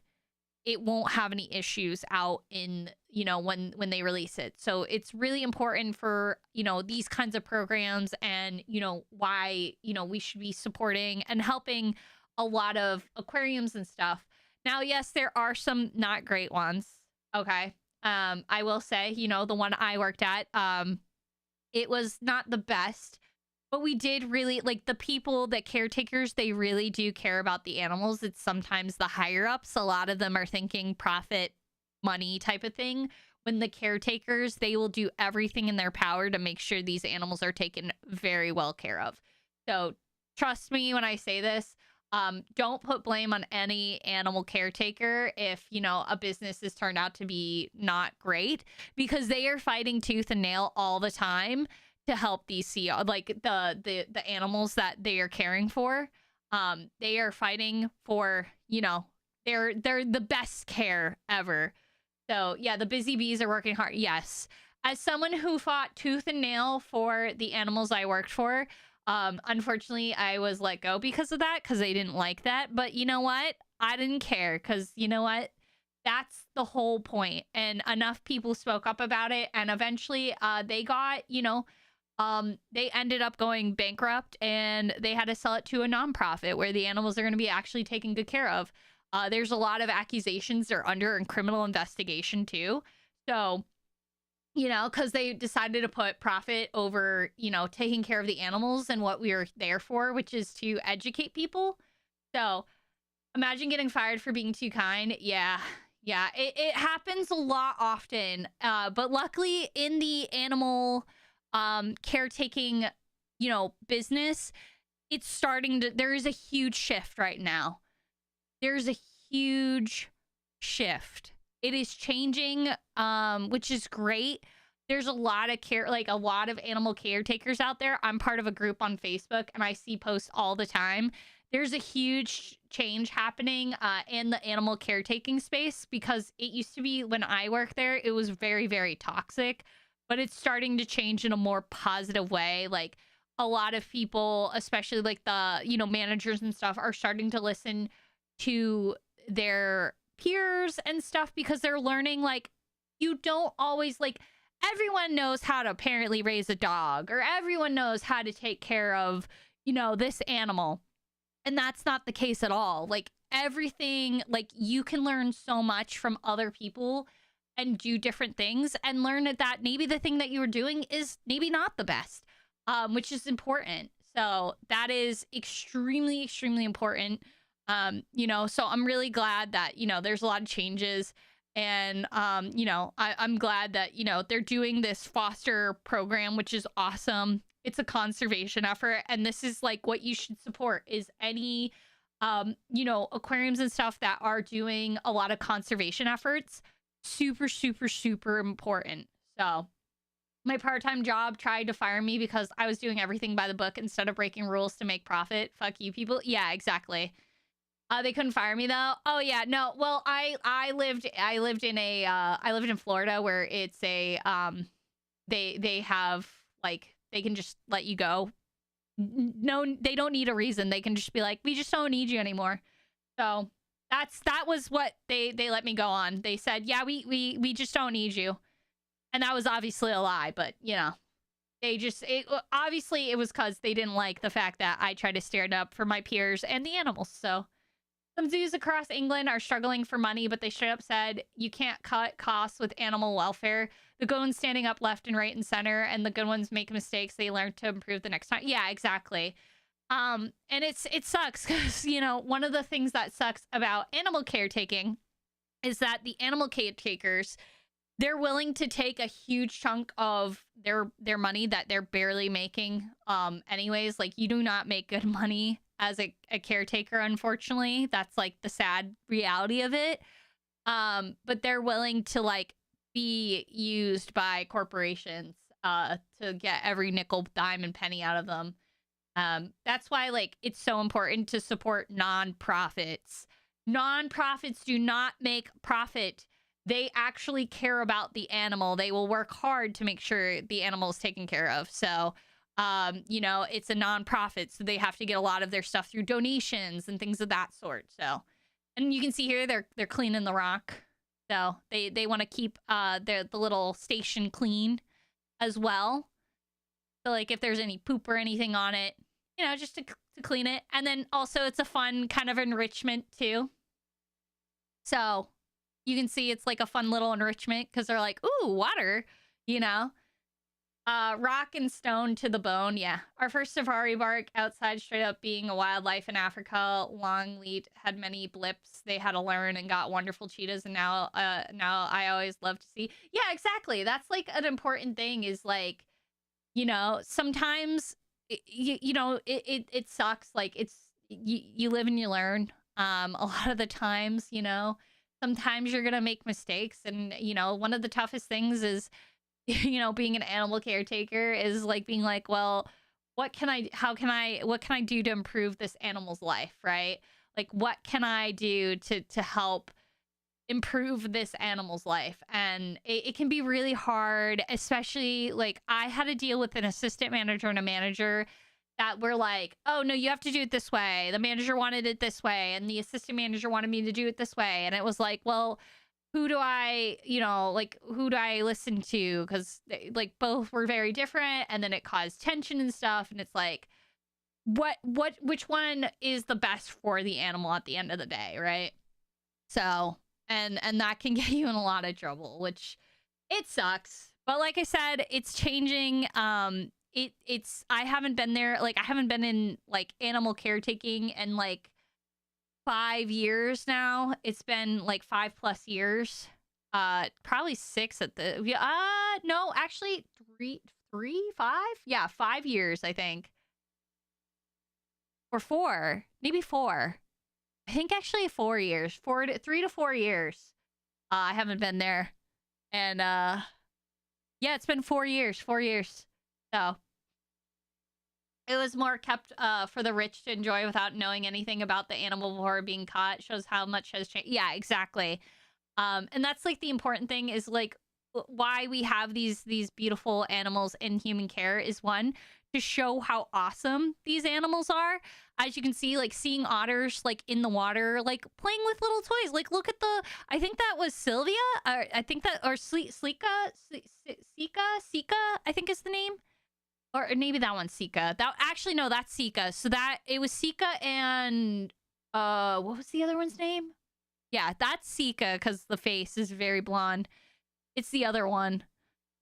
it won't have any issues out in, when they release it. So it's really important for, these kinds of programs, and, why, we should be supporting and helping a lot of aquariums and stuff. Now, yes, there are some not great ones. Okay. I will say, the one I worked at, it was not the best, but we did really, like, the people, the caretakers, they really do care about the animals. It's sometimes the higher ups. A lot of them are thinking profit, money type of thing. When the caretakers, they will do everything in their power to make sure these animals are taken very well care of. So trust me when I say this. Don't put blame on any animal caretaker if, a business has turned out to be not great, because they are fighting tooth and nail all the time to help these like the animals that they are caring for. They are fighting for, they're the best care ever. So yeah, the busy bees are working hard. Yes. As someone who fought tooth and nail for the animals I worked for, unfortunately, I was let go because of that, because they didn't like that. But you know what? I didn't care, because you know what? That's the whole point. And enough people spoke up about it. And eventually they got, they ended up going bankrupt, and they had to sell it to a nonprofit where the animals are going to be actually taken good care of. There's a lot of accusations they're under in criminal investigation too. So, because they decided to put profit over, taking care of the animals and what we are there for, which is to educate people. So imagine getting fired for being too kind. Yeah. It happens a lot often. But luckily in the animal caretaking, business, it's starting to, there is a huge shift right now. There's a huge shift. It is changing, which is great. There's a lot of a lot of animal caretakers out there. I'm part of a group on Facebook, and I see posts all the time. There's a huge change happening in the animal caretaking space, because it used to be, when I worked there, it was very, very toxic, but it's starting to change in a more positive way. Like, a lot of people, especially like the, managers and stuff, are starting to listen to their peers and stuff, because they're learning, like, you don't always, like, everyone knows how to apparently raise a dog, or everyone knows how to take care of, this animal. And that's not the case at all. Like, everything, like, you can learn so much from other people and do different things, and learn that maybe the thing that you were doing is maybe not the best, which is important. So that is extremely, extremely important. So I'm really glad that, there's a lot of changes, and, I'm glad that, they're doing this foster program, which is awesome. It's a conservation effort, and this is like what you should support, is any, aquariums and stuff that are doing a lot of conservation efforts. Super, super, super important. So my part-time job tried to fire me because I was doing everything by the book instead of breaking rules to make profit. Fuck you people. Yeah, exactly. They couldn't fire me though. Oh yeah, no. Well, I lived in Florida, where it's a they have, like, they can just let you go. No, they don't need a reason. They can just be like, we just don't need you anymore. So that was what they let me go on. They said, yeah, we just don't need you. And that was obviously a lie, but obviously it was because they didn't like the fact that I tried to stand up for my peers and the animals. So some zoos across England are struggling for money, but they straight up said, you can't cut costs with animal welfare. The good ones standing up left and right and center, and the good ones make mistakes. They learn to improve the next time. Yeah, exactly. And it sucks, because, one of the things that sucks about animal caretaking is that the animal caretakers, they're willing to take a huge chunk of their money that they're barely making. Anyways, like, you do not make good money as a caretaker, unfortunately. That's like the sad reality of it. But they're willing to, like, be used by corporations to get every nickel, dime, and penny out of them. That's why, like, it's so important to support nonprofits. Nonprofits do not make profit. They actually care about the animal. They will work hard to make sure the animal is taken care of. So You know, it's a nonprofit, so they have to get a lot of their stuff through donations and things of that sort. So, and you can see here they're cleaning the rock. So they want to keep the little station clean as well. So like if there's any poop or anything on it, you know, just to clean it. And then also it's a fun kind of enrichment too. So you can see it's like a fun little enrichment because they're like, ooh, water, you know. Rock and stone to the bone. Yeah. Our first safari bark outside straight up being a wildlife in Africa. Longleat had many blips they had to learn and got wonderful cheetahs. And now I always love to see. Yeah, exactly. That's like an important thing is like, you know, sometimes, it sucks. Like you live and you learn. A lot of the times, you know, sometimes you're going to make mistakes. And, you know, one of the toughest things is, you know, being an animal caretaker is like being like, well, what can I do to improve this animal's life, right? Like, what can I do to help improve this animal's life? And it can be really hard, especially like I had to deal with an assistant manager and a manager that were like, oh no, you have to do it this way. The manager wanted it this way, and the assistant manager wanted me to do it this way. And it was like, well, who do I listen to? Because like both were very different, and then it caused tension and stuff. And it's like, which one is the best for the animal at the end of the day, right? So, and that can get you in a lot of trouble, which it sucks. But like I said, it's changing. I haven't been there. Like I haven't been in like animal caretaking and like 5 years now. It's been like 5+ years. Probably 6 at the no, actually 5? Yeah, 5 years, I think. Or 4. Maybe 4. I think actually 4 years. 3 to 4 years. I haven't been there. And yeah, it's been 4 years. 4 years. So it was more kept for the rich to enjoy without knowing anything about the animal before being caught. Shows how much has changed. Yeah, exactly. And that's like the important thing is like why we have these beautiful animals in human care is one, to show how awesome these animals are. As you can see, like seeing otters like in the water, like playing with little toys. Like look at the, I think that was Sylvia. I think that, or Sika, I think is the name. Or maybe that one's Sika. That actually no, that's Sika. So that it was Sika and what was the other one's name? Yeah, that's Sika because the face is very blonde. It's the other one.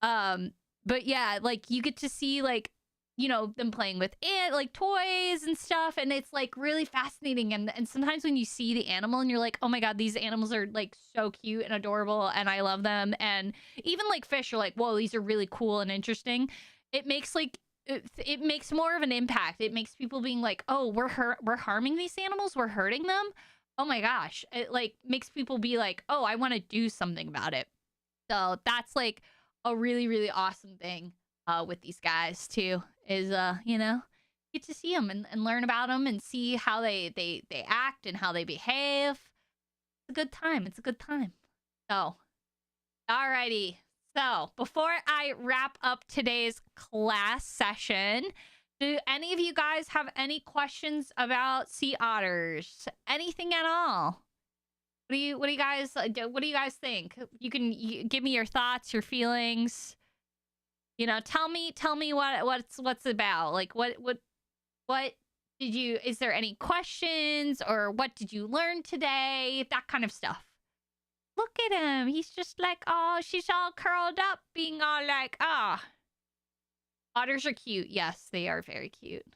But yeah, like you get to see like, you know, them playing with it, like toys and stuff, and it's like really fascinating. And sometimes when you see the animal and you're like, oh my god, these animals are like so cute and adorable, and I love them. And even like fish are like, whoa, these are really cool and interesting. It makes like it makes more of an impact. It makes people being like, oh, we're harming these animals, we're hurting them. Oh my gosh, it like makes people be like, oh, I want to do something about it. So that's like a really, really awesome thing with these guys too, is you know, get to see them and learn about them and see how they act and how they behave. It's a good time. It's a good time. So alrighty. So before I wrap up today's class session, do any of you guys have any questions about sea otters? Anything at all? What do you guys think? You can give me your thoughts, your feelings. You know, tell me what's about. Like what did you, is there any questions, or what did you learn today? That kind of stuff. Look at him. He's just like, oh, she's all curled up, being all like, ah. Otters are cute. Yes, they are very cute.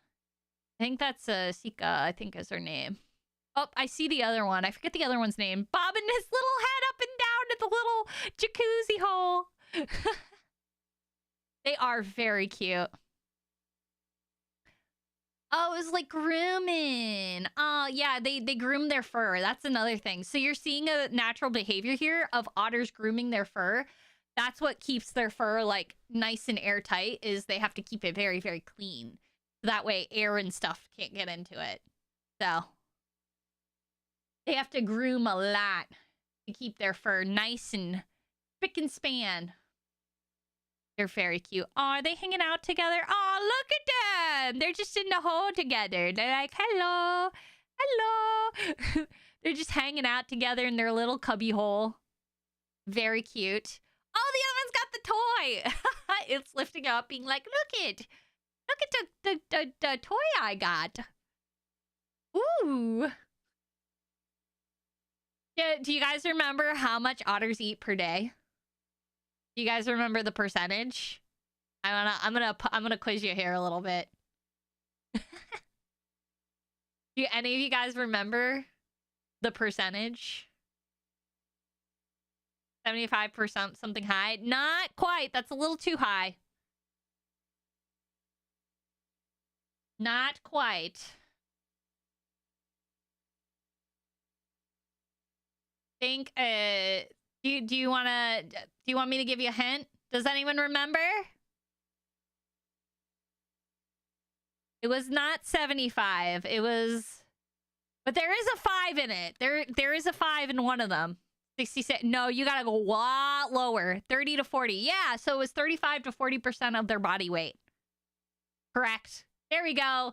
I think that's Sika, I think is her name. Oh, I see the other one. I forget the other one's name. Bobbing his little head up and down to the little jacuzzi hole. They are very cute. Oh, it was like grooming. Oh, yeah, they groom their fur. That's another thing. So you're seeing a natural behavior here of otters grooming their fur. That's what keeps their fur like nice and airtight, is they have to keep it very, very clean. So that way air and stuff can't get into it. So they have to groom a lot to keep their fur nice and spick and span. They're very cute. Oh, are they hanging out together? Oh, look at them. They're just in the hole together. They're like, hello. Hello. They're just hanging out together in their little cubby hole. Very cute. Oh, the other one's got the toy. It's lifting up, being like, look at the toy I got. Ooh. Yeah, do you guys remember how much otters eat per day? Do you guys remember the percentage? I'm gonna quiz you here a little bit. Do any of you guys remember the percentage? 75%, something high? Not quite. That's a little too high. Not quite. Think do you want me to give you a hint? Does anyone remember? It was not 75. It was, but there is a 5 in it. There is a 5 in one of them. 66. No, you gotta go a lot lower. 30 to 40. Yeah, so it was 35 to 40% of their body weight. Correct. There we go.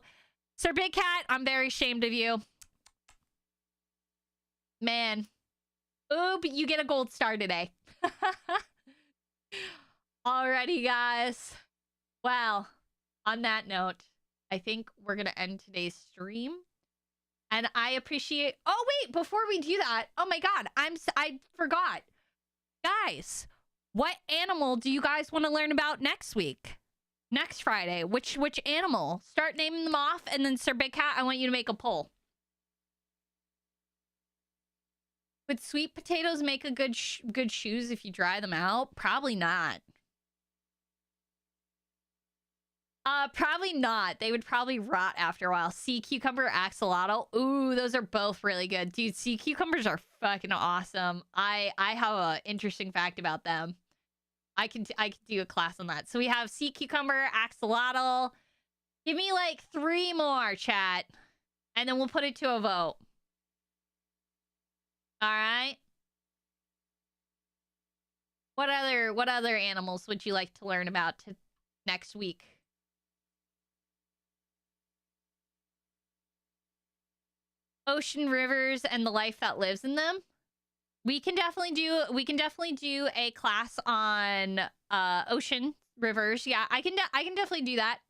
Sir Big Cat, I'm very ashamed of you. Man. Ooh, but you get a gold star today. Alrighty, guys. Well, on that note, I think we're going to end today's stream. And I appreciate... Oh, wait, before we do that... Oh, my God. I forgot. Guys, what animal do you guys want to learn about next week? Next Friday? Which animal? Start naming them off, and then Sir Big Cat, I want you to make a poll. Would sweet potatoes make a good shoes if you dry them out? Probably not. Probably not. They would probably rot after a while. Sea cucumber, axolotl. Ooh, those are both really good. Dude, sea cucumbers are fucking awesome. I have an interesting fact about them. I can do a class on that. So we have sea cucumber, axolotl. Give me like 3 more, chat. And then we'll put it to a vote. All right. What other animals would you like to learn about next week? Ocean rivers and the life that lives in them. We can definitely do a class on ocean rivers. Yeah, I can definitely do that.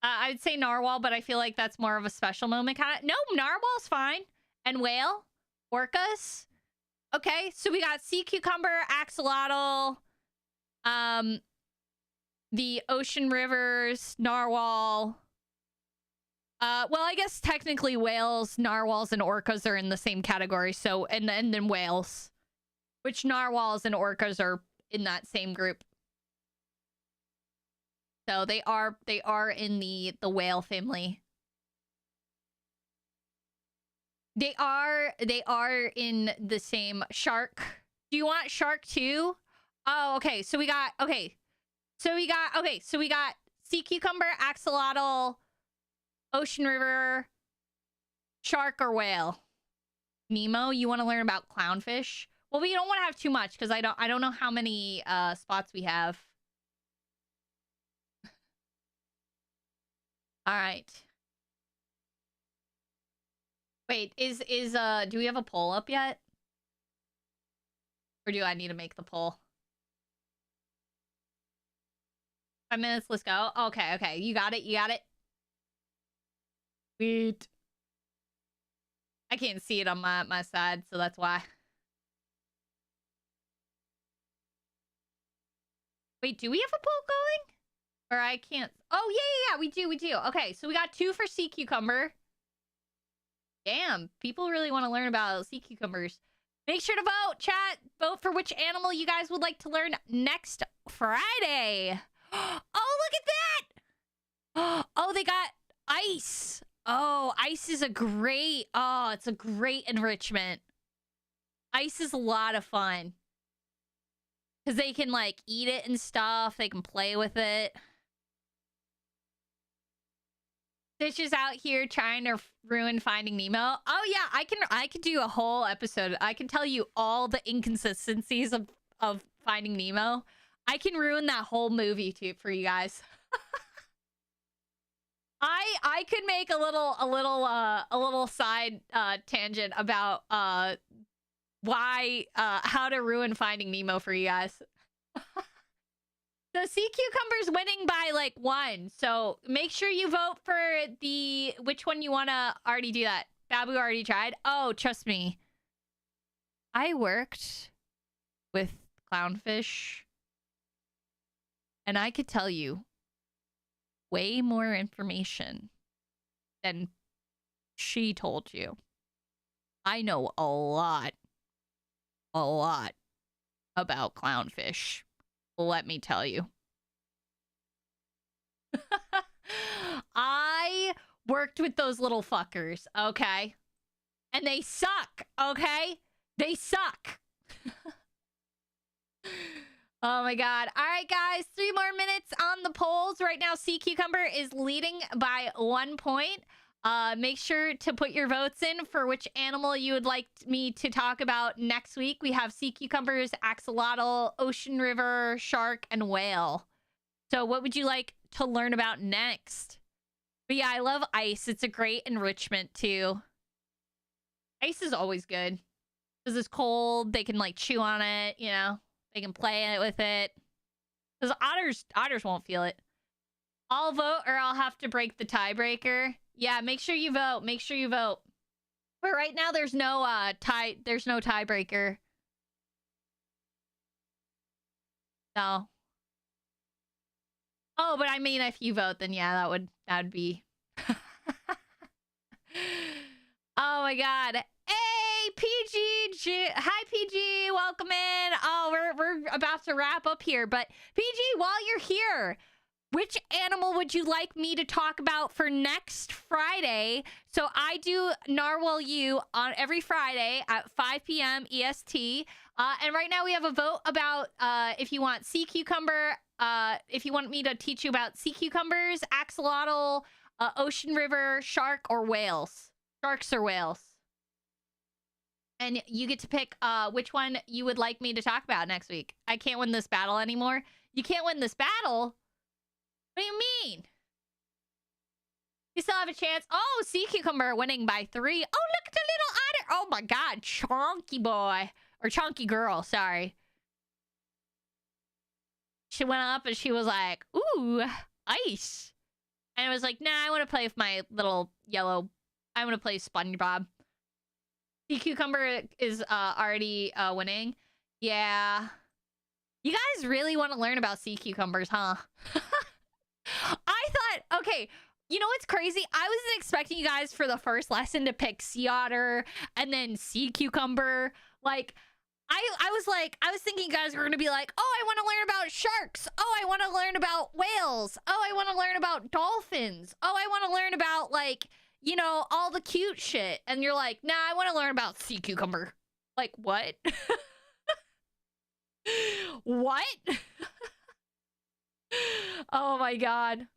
I would say narwhal, but I feel like that's more of a special moment kind of. No, narwhal's fine. And whale, orcas. Okay, so we got sea cucumber, axolotl, the ocean rivers, narwhal. Well, I guess technically whales, narwhals, and orcas are in the same category. So, and then whales, which narwhals and orcas are in that same group. So they are in the whale family. They are in the same shark. Do you want shark too? Oh, okay. So we got sea cucumber, axolotl, ocean river, shark, or whale. Nemo, you want to learn about clownfish? Well, we don't want to have too much because I don't know how many spots we have. All right. Wait, do we have a poll up yet? Or do I need to make the poll? 5 minutes, let's go. Okay. You got it. Sweet. I can't see it on my side, so that's why. Wait, do we have a poll going? Or I can't. Oh, yeah, we do. Okay, so we got 2 for sea cucumber. Damn, people really want to learn about sea cucumbers. Make sure to vote, chat. Vote for which animal you guys would like to learn next Friday. Oh, look at that. Oh, they got ice. Oh, ice is it's a great enrichment. Ice is a lot of fun. Because they can, like, eat it and stuff. They can play with it. Stitch is out here trying to ruin Finding Nemo. Oh, yeah, I can do a whole episode. I can tell you all the inconsistencies of Finding Nemo, I can ruin that whole movie too for you guys. I could make a little side tangent about why how to ruin Finding Nemo for you guys. So sea cucumber's winning by like 1. So make sure you vote for the which one you want to already do that. Babu already tried. Oh, trust me. I worked with clownfish and I could tell you way more information than she told you. I know a lot about clownfish. Let me tell you. I worked with those little fuckers, okay? And they suck, okay? They suck. Oh my god. All right, guys. 3 more minutes on the polls. Right now, Sea Cucumber is leading by 1 point. Make sure to put your votes in for which animal you would like me to talk about next week. We have sea cucumbers, axolotl, ocean river, shark, and whale. So what would you like to learn about next? But yeah, I love ice. It's a great enrichment too. Ice is always good. Because it's cold, they can like chew on it, you know. They can play with it. Because otters won't feel it. I'll vote or I'll have to break the tiebreaker. Yeah, make sure you vote. Make sure you vote. But right now there's no tiebreaker. No. Oh, but I mean if you vote, then yeah, that would be. Oh my god. Hey, PG. Hi, PG. Welcome in. Oh, we're about to wrap up here, but PG, while you're here, which animal would you like me to talk about for next Friday? So I do Narwhale-U on every Friday at 5 p.m. EST. And right now we have a vote about if you want sea cucumber, if you want me to teach you about sea cucumbers, axolotl, ocean river, shark, or whales. Sharks or whales. And you get to pick which one you would like me to talk about next week. I can't win this battle anymore. You can't win this battle? What do you mean? You still have a chance. Oh, sea cucumber winning by 3. Oh, look at the little otter. Oh my god, chunky boy. Or chunky girl, sorry. She went up and she was like, ooh, ice. And it was like, nah, I want to play with my little yellow. I want to play SpongeBob. Sea cucumber is already winning. Yeah. You guys really want to learn about sea cucumbers, huh? I thought, okay, you know what's crazy? I wasn't expecting you guys for the first lesson to pick sea otter and then sea cucumber. Like, I was thinking you guys were going to be like, oh, I want to learn about sharks. Oh, I want to learn about whales. Oh, I want to learn about dolphins. Oh, I want to learn about, like, you know, all the cute shit. And you're like, nah, I want to learn about sea cucumber. Like, what? What? Oh my god.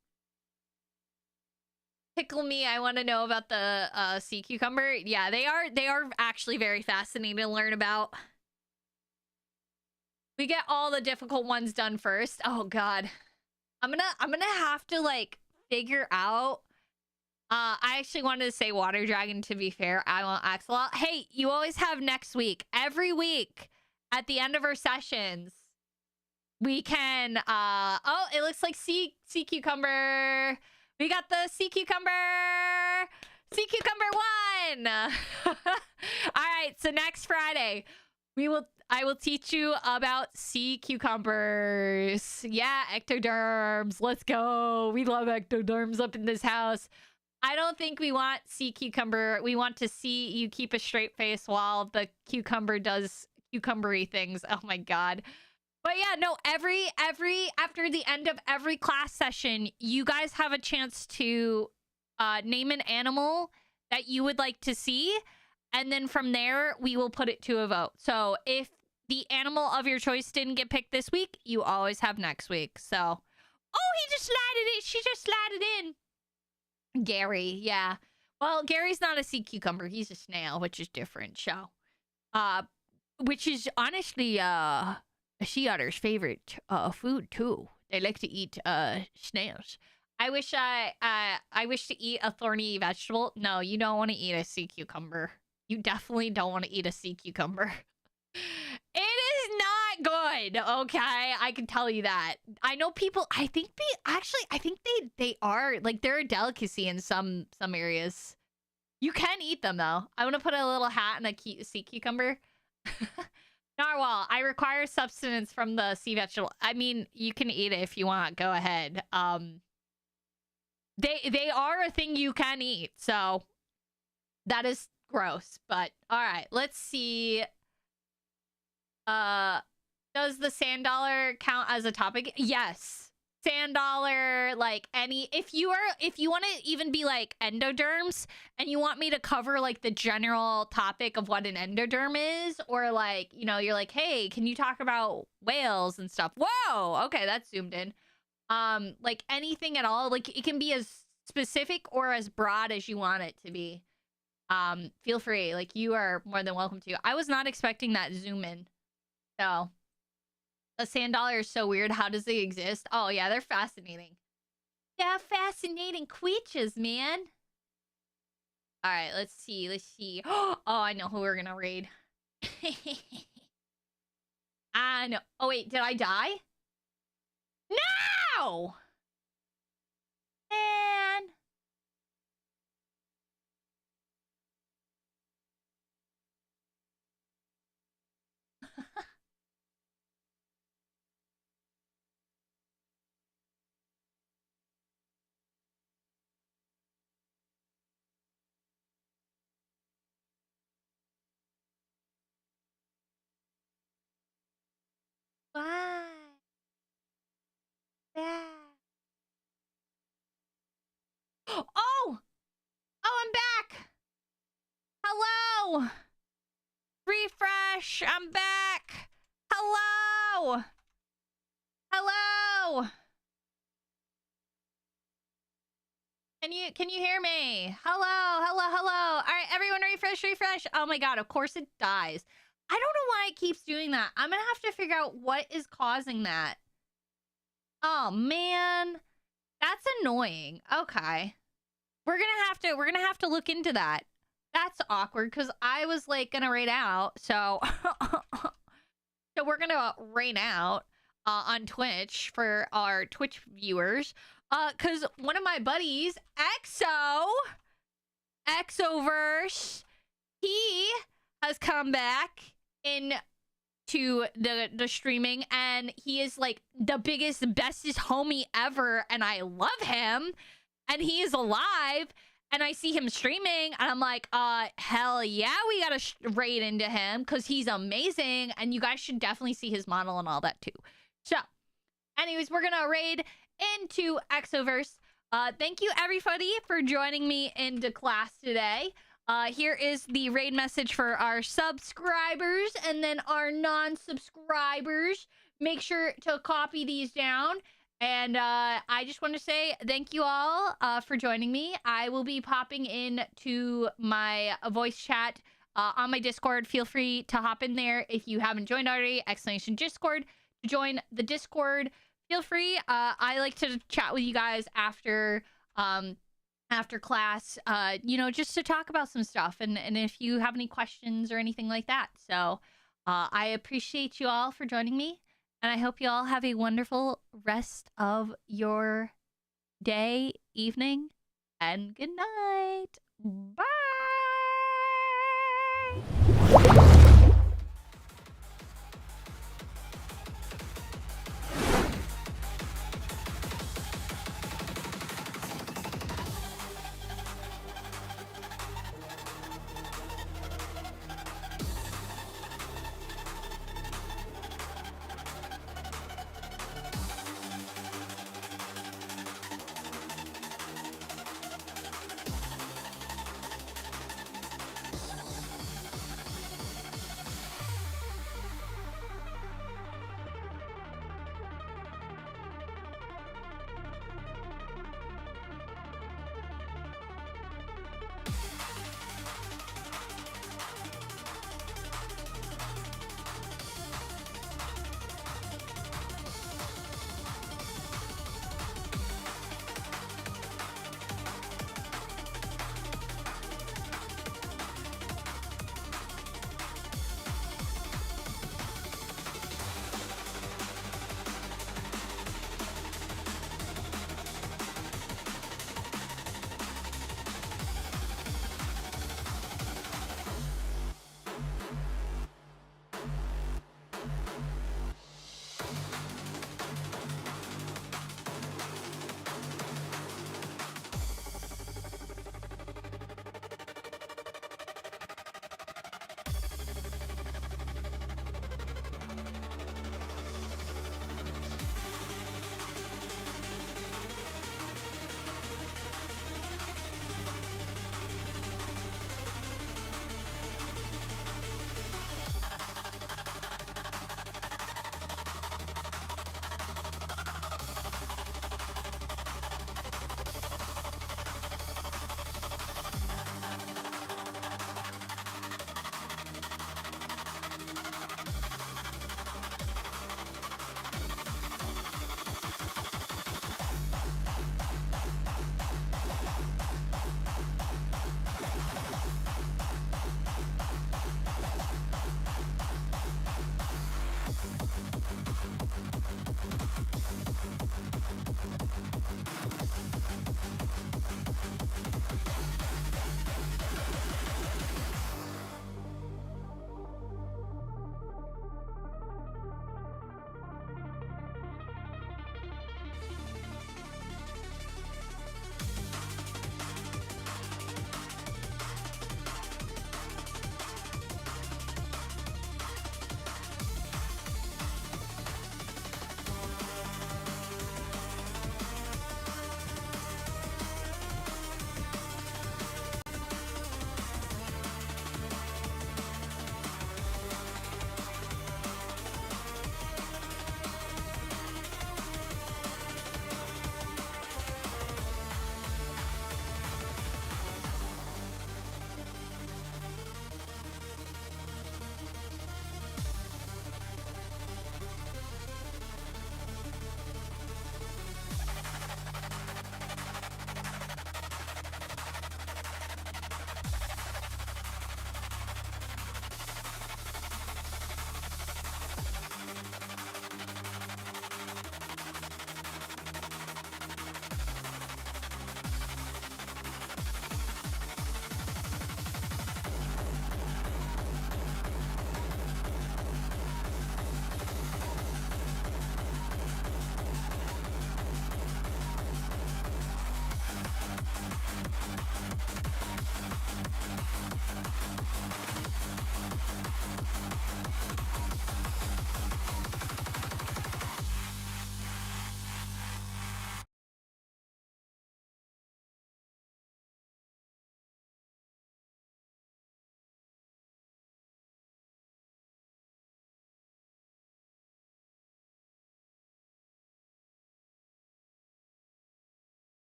Tickle me. I want to know about the sea cucumber. Yeah, they are actually very fascinating to learn about. We get all the difficult ones done first. Oh god. I'm gonna have to like figure out. I actually wanted to say water dragon, to be fair. I want axolotl. Hey, you always have next week. Every week at the end of our sessions, we can oh, it looks like sea cucumber. We got the sea cucumber. Sea cucumber won. All right, so next Friday, I will teach you about sea cucumbers. Yeah, ectoderms. Let's go. We love ectoderms up in this house. I don't think we want sea cucumber. We want to see you keep a straight face while the cucumber does cucumbery things. Oh my god. But yeah, no, every after the end of every class session, you guys have a chance to name an animal that you would like to see, and then from there we will put it to a vote. So if the animal of your choice didn't get picked this week, you always have next week. So, oh, he just slided it. She just slided in. Gary, yeah. Well, Gary's not a sea cucumber. He's a snail, which is different. So, which is honestly a a sea otter's favorite food too. They like to eat snails. I wish to eat a thorny vegetable. No, you don't want to eat a sea cucumber. You definitely don't want to eat a sea cucumber. It is not good, okay? I can tell you that. I know people, I think they are, like, they're a delicacy in some areas. You can eat them, though. I want to put a little hat on a sea cucumber. Narwhal, I require substance from the sea vegetable. I mean, you can eat it if you want. Go ahead. They are a thing you can eat, so that is gross. But all right, let's see. Does the sand dollar count as a topic? Yes. Sand dollar, like any, if you want to even be like endoderms and you want me to cover like the general topic of what an endoderm is, or like, you know, you're like, hey, can you talk about whales and stuff? Whoa, okay, that's zoomed in. Like anything at all, like it can be as specific or as broad as you want it to be. Feel free, like you are more than welcome to. I was not expecting that zoom in. So a sand dollar is so weird. How does they exist? Oh yeah, they're fascinating. Yeah, fascinating creatures, man. All right, let's see. Oh, I know who we're gonna raid. I know. Oh wait, did I die? No! Man. Why? Yeah. Oh! Oh, I'm back! Hello! Refresh! I'm back! Hello! Hello! Can you hear me? Hello. All right, everyone refresh. Oh my god, of course it dies. I don't know why it keeps doing that. I'm gonna have to figure out what is causing that. Oh man. That's annoying. Okay. We're gonna have to look into that. That's awkward because I was like gonna raid out, so so we're gonna raid out on Twitch for our Twitch viewers. Because one of my buddies, Exoverse, he has come back into the streaming, and he is like the biggest, bestest homie ever, and I love him, and he is alive, and I see him streaming, and I'm like, hell yeah, we gotta raid into him, because he's amazing, and you guys should definitely see his model and all that too. So, anyways, we're gonna raid into Exoverse. Thank you everybody for joining me into class today. Here is the raid message for our subscribers and then our non-subscribers. Make sure to copy these down. And I just want to say thank you all for joining me. I will be popping in to my voice chat on my Discord. Feel free to hop in there if you haven't joined already. !Discord to join the Discord. Feel free. I like to chat with you guys after class, you know, just to talk about some stuff, and if you have any questions or anything like that. So I appreciate you all for joining me, and I hope you all have a wonderful rest of your day, evening, and good night. Bye.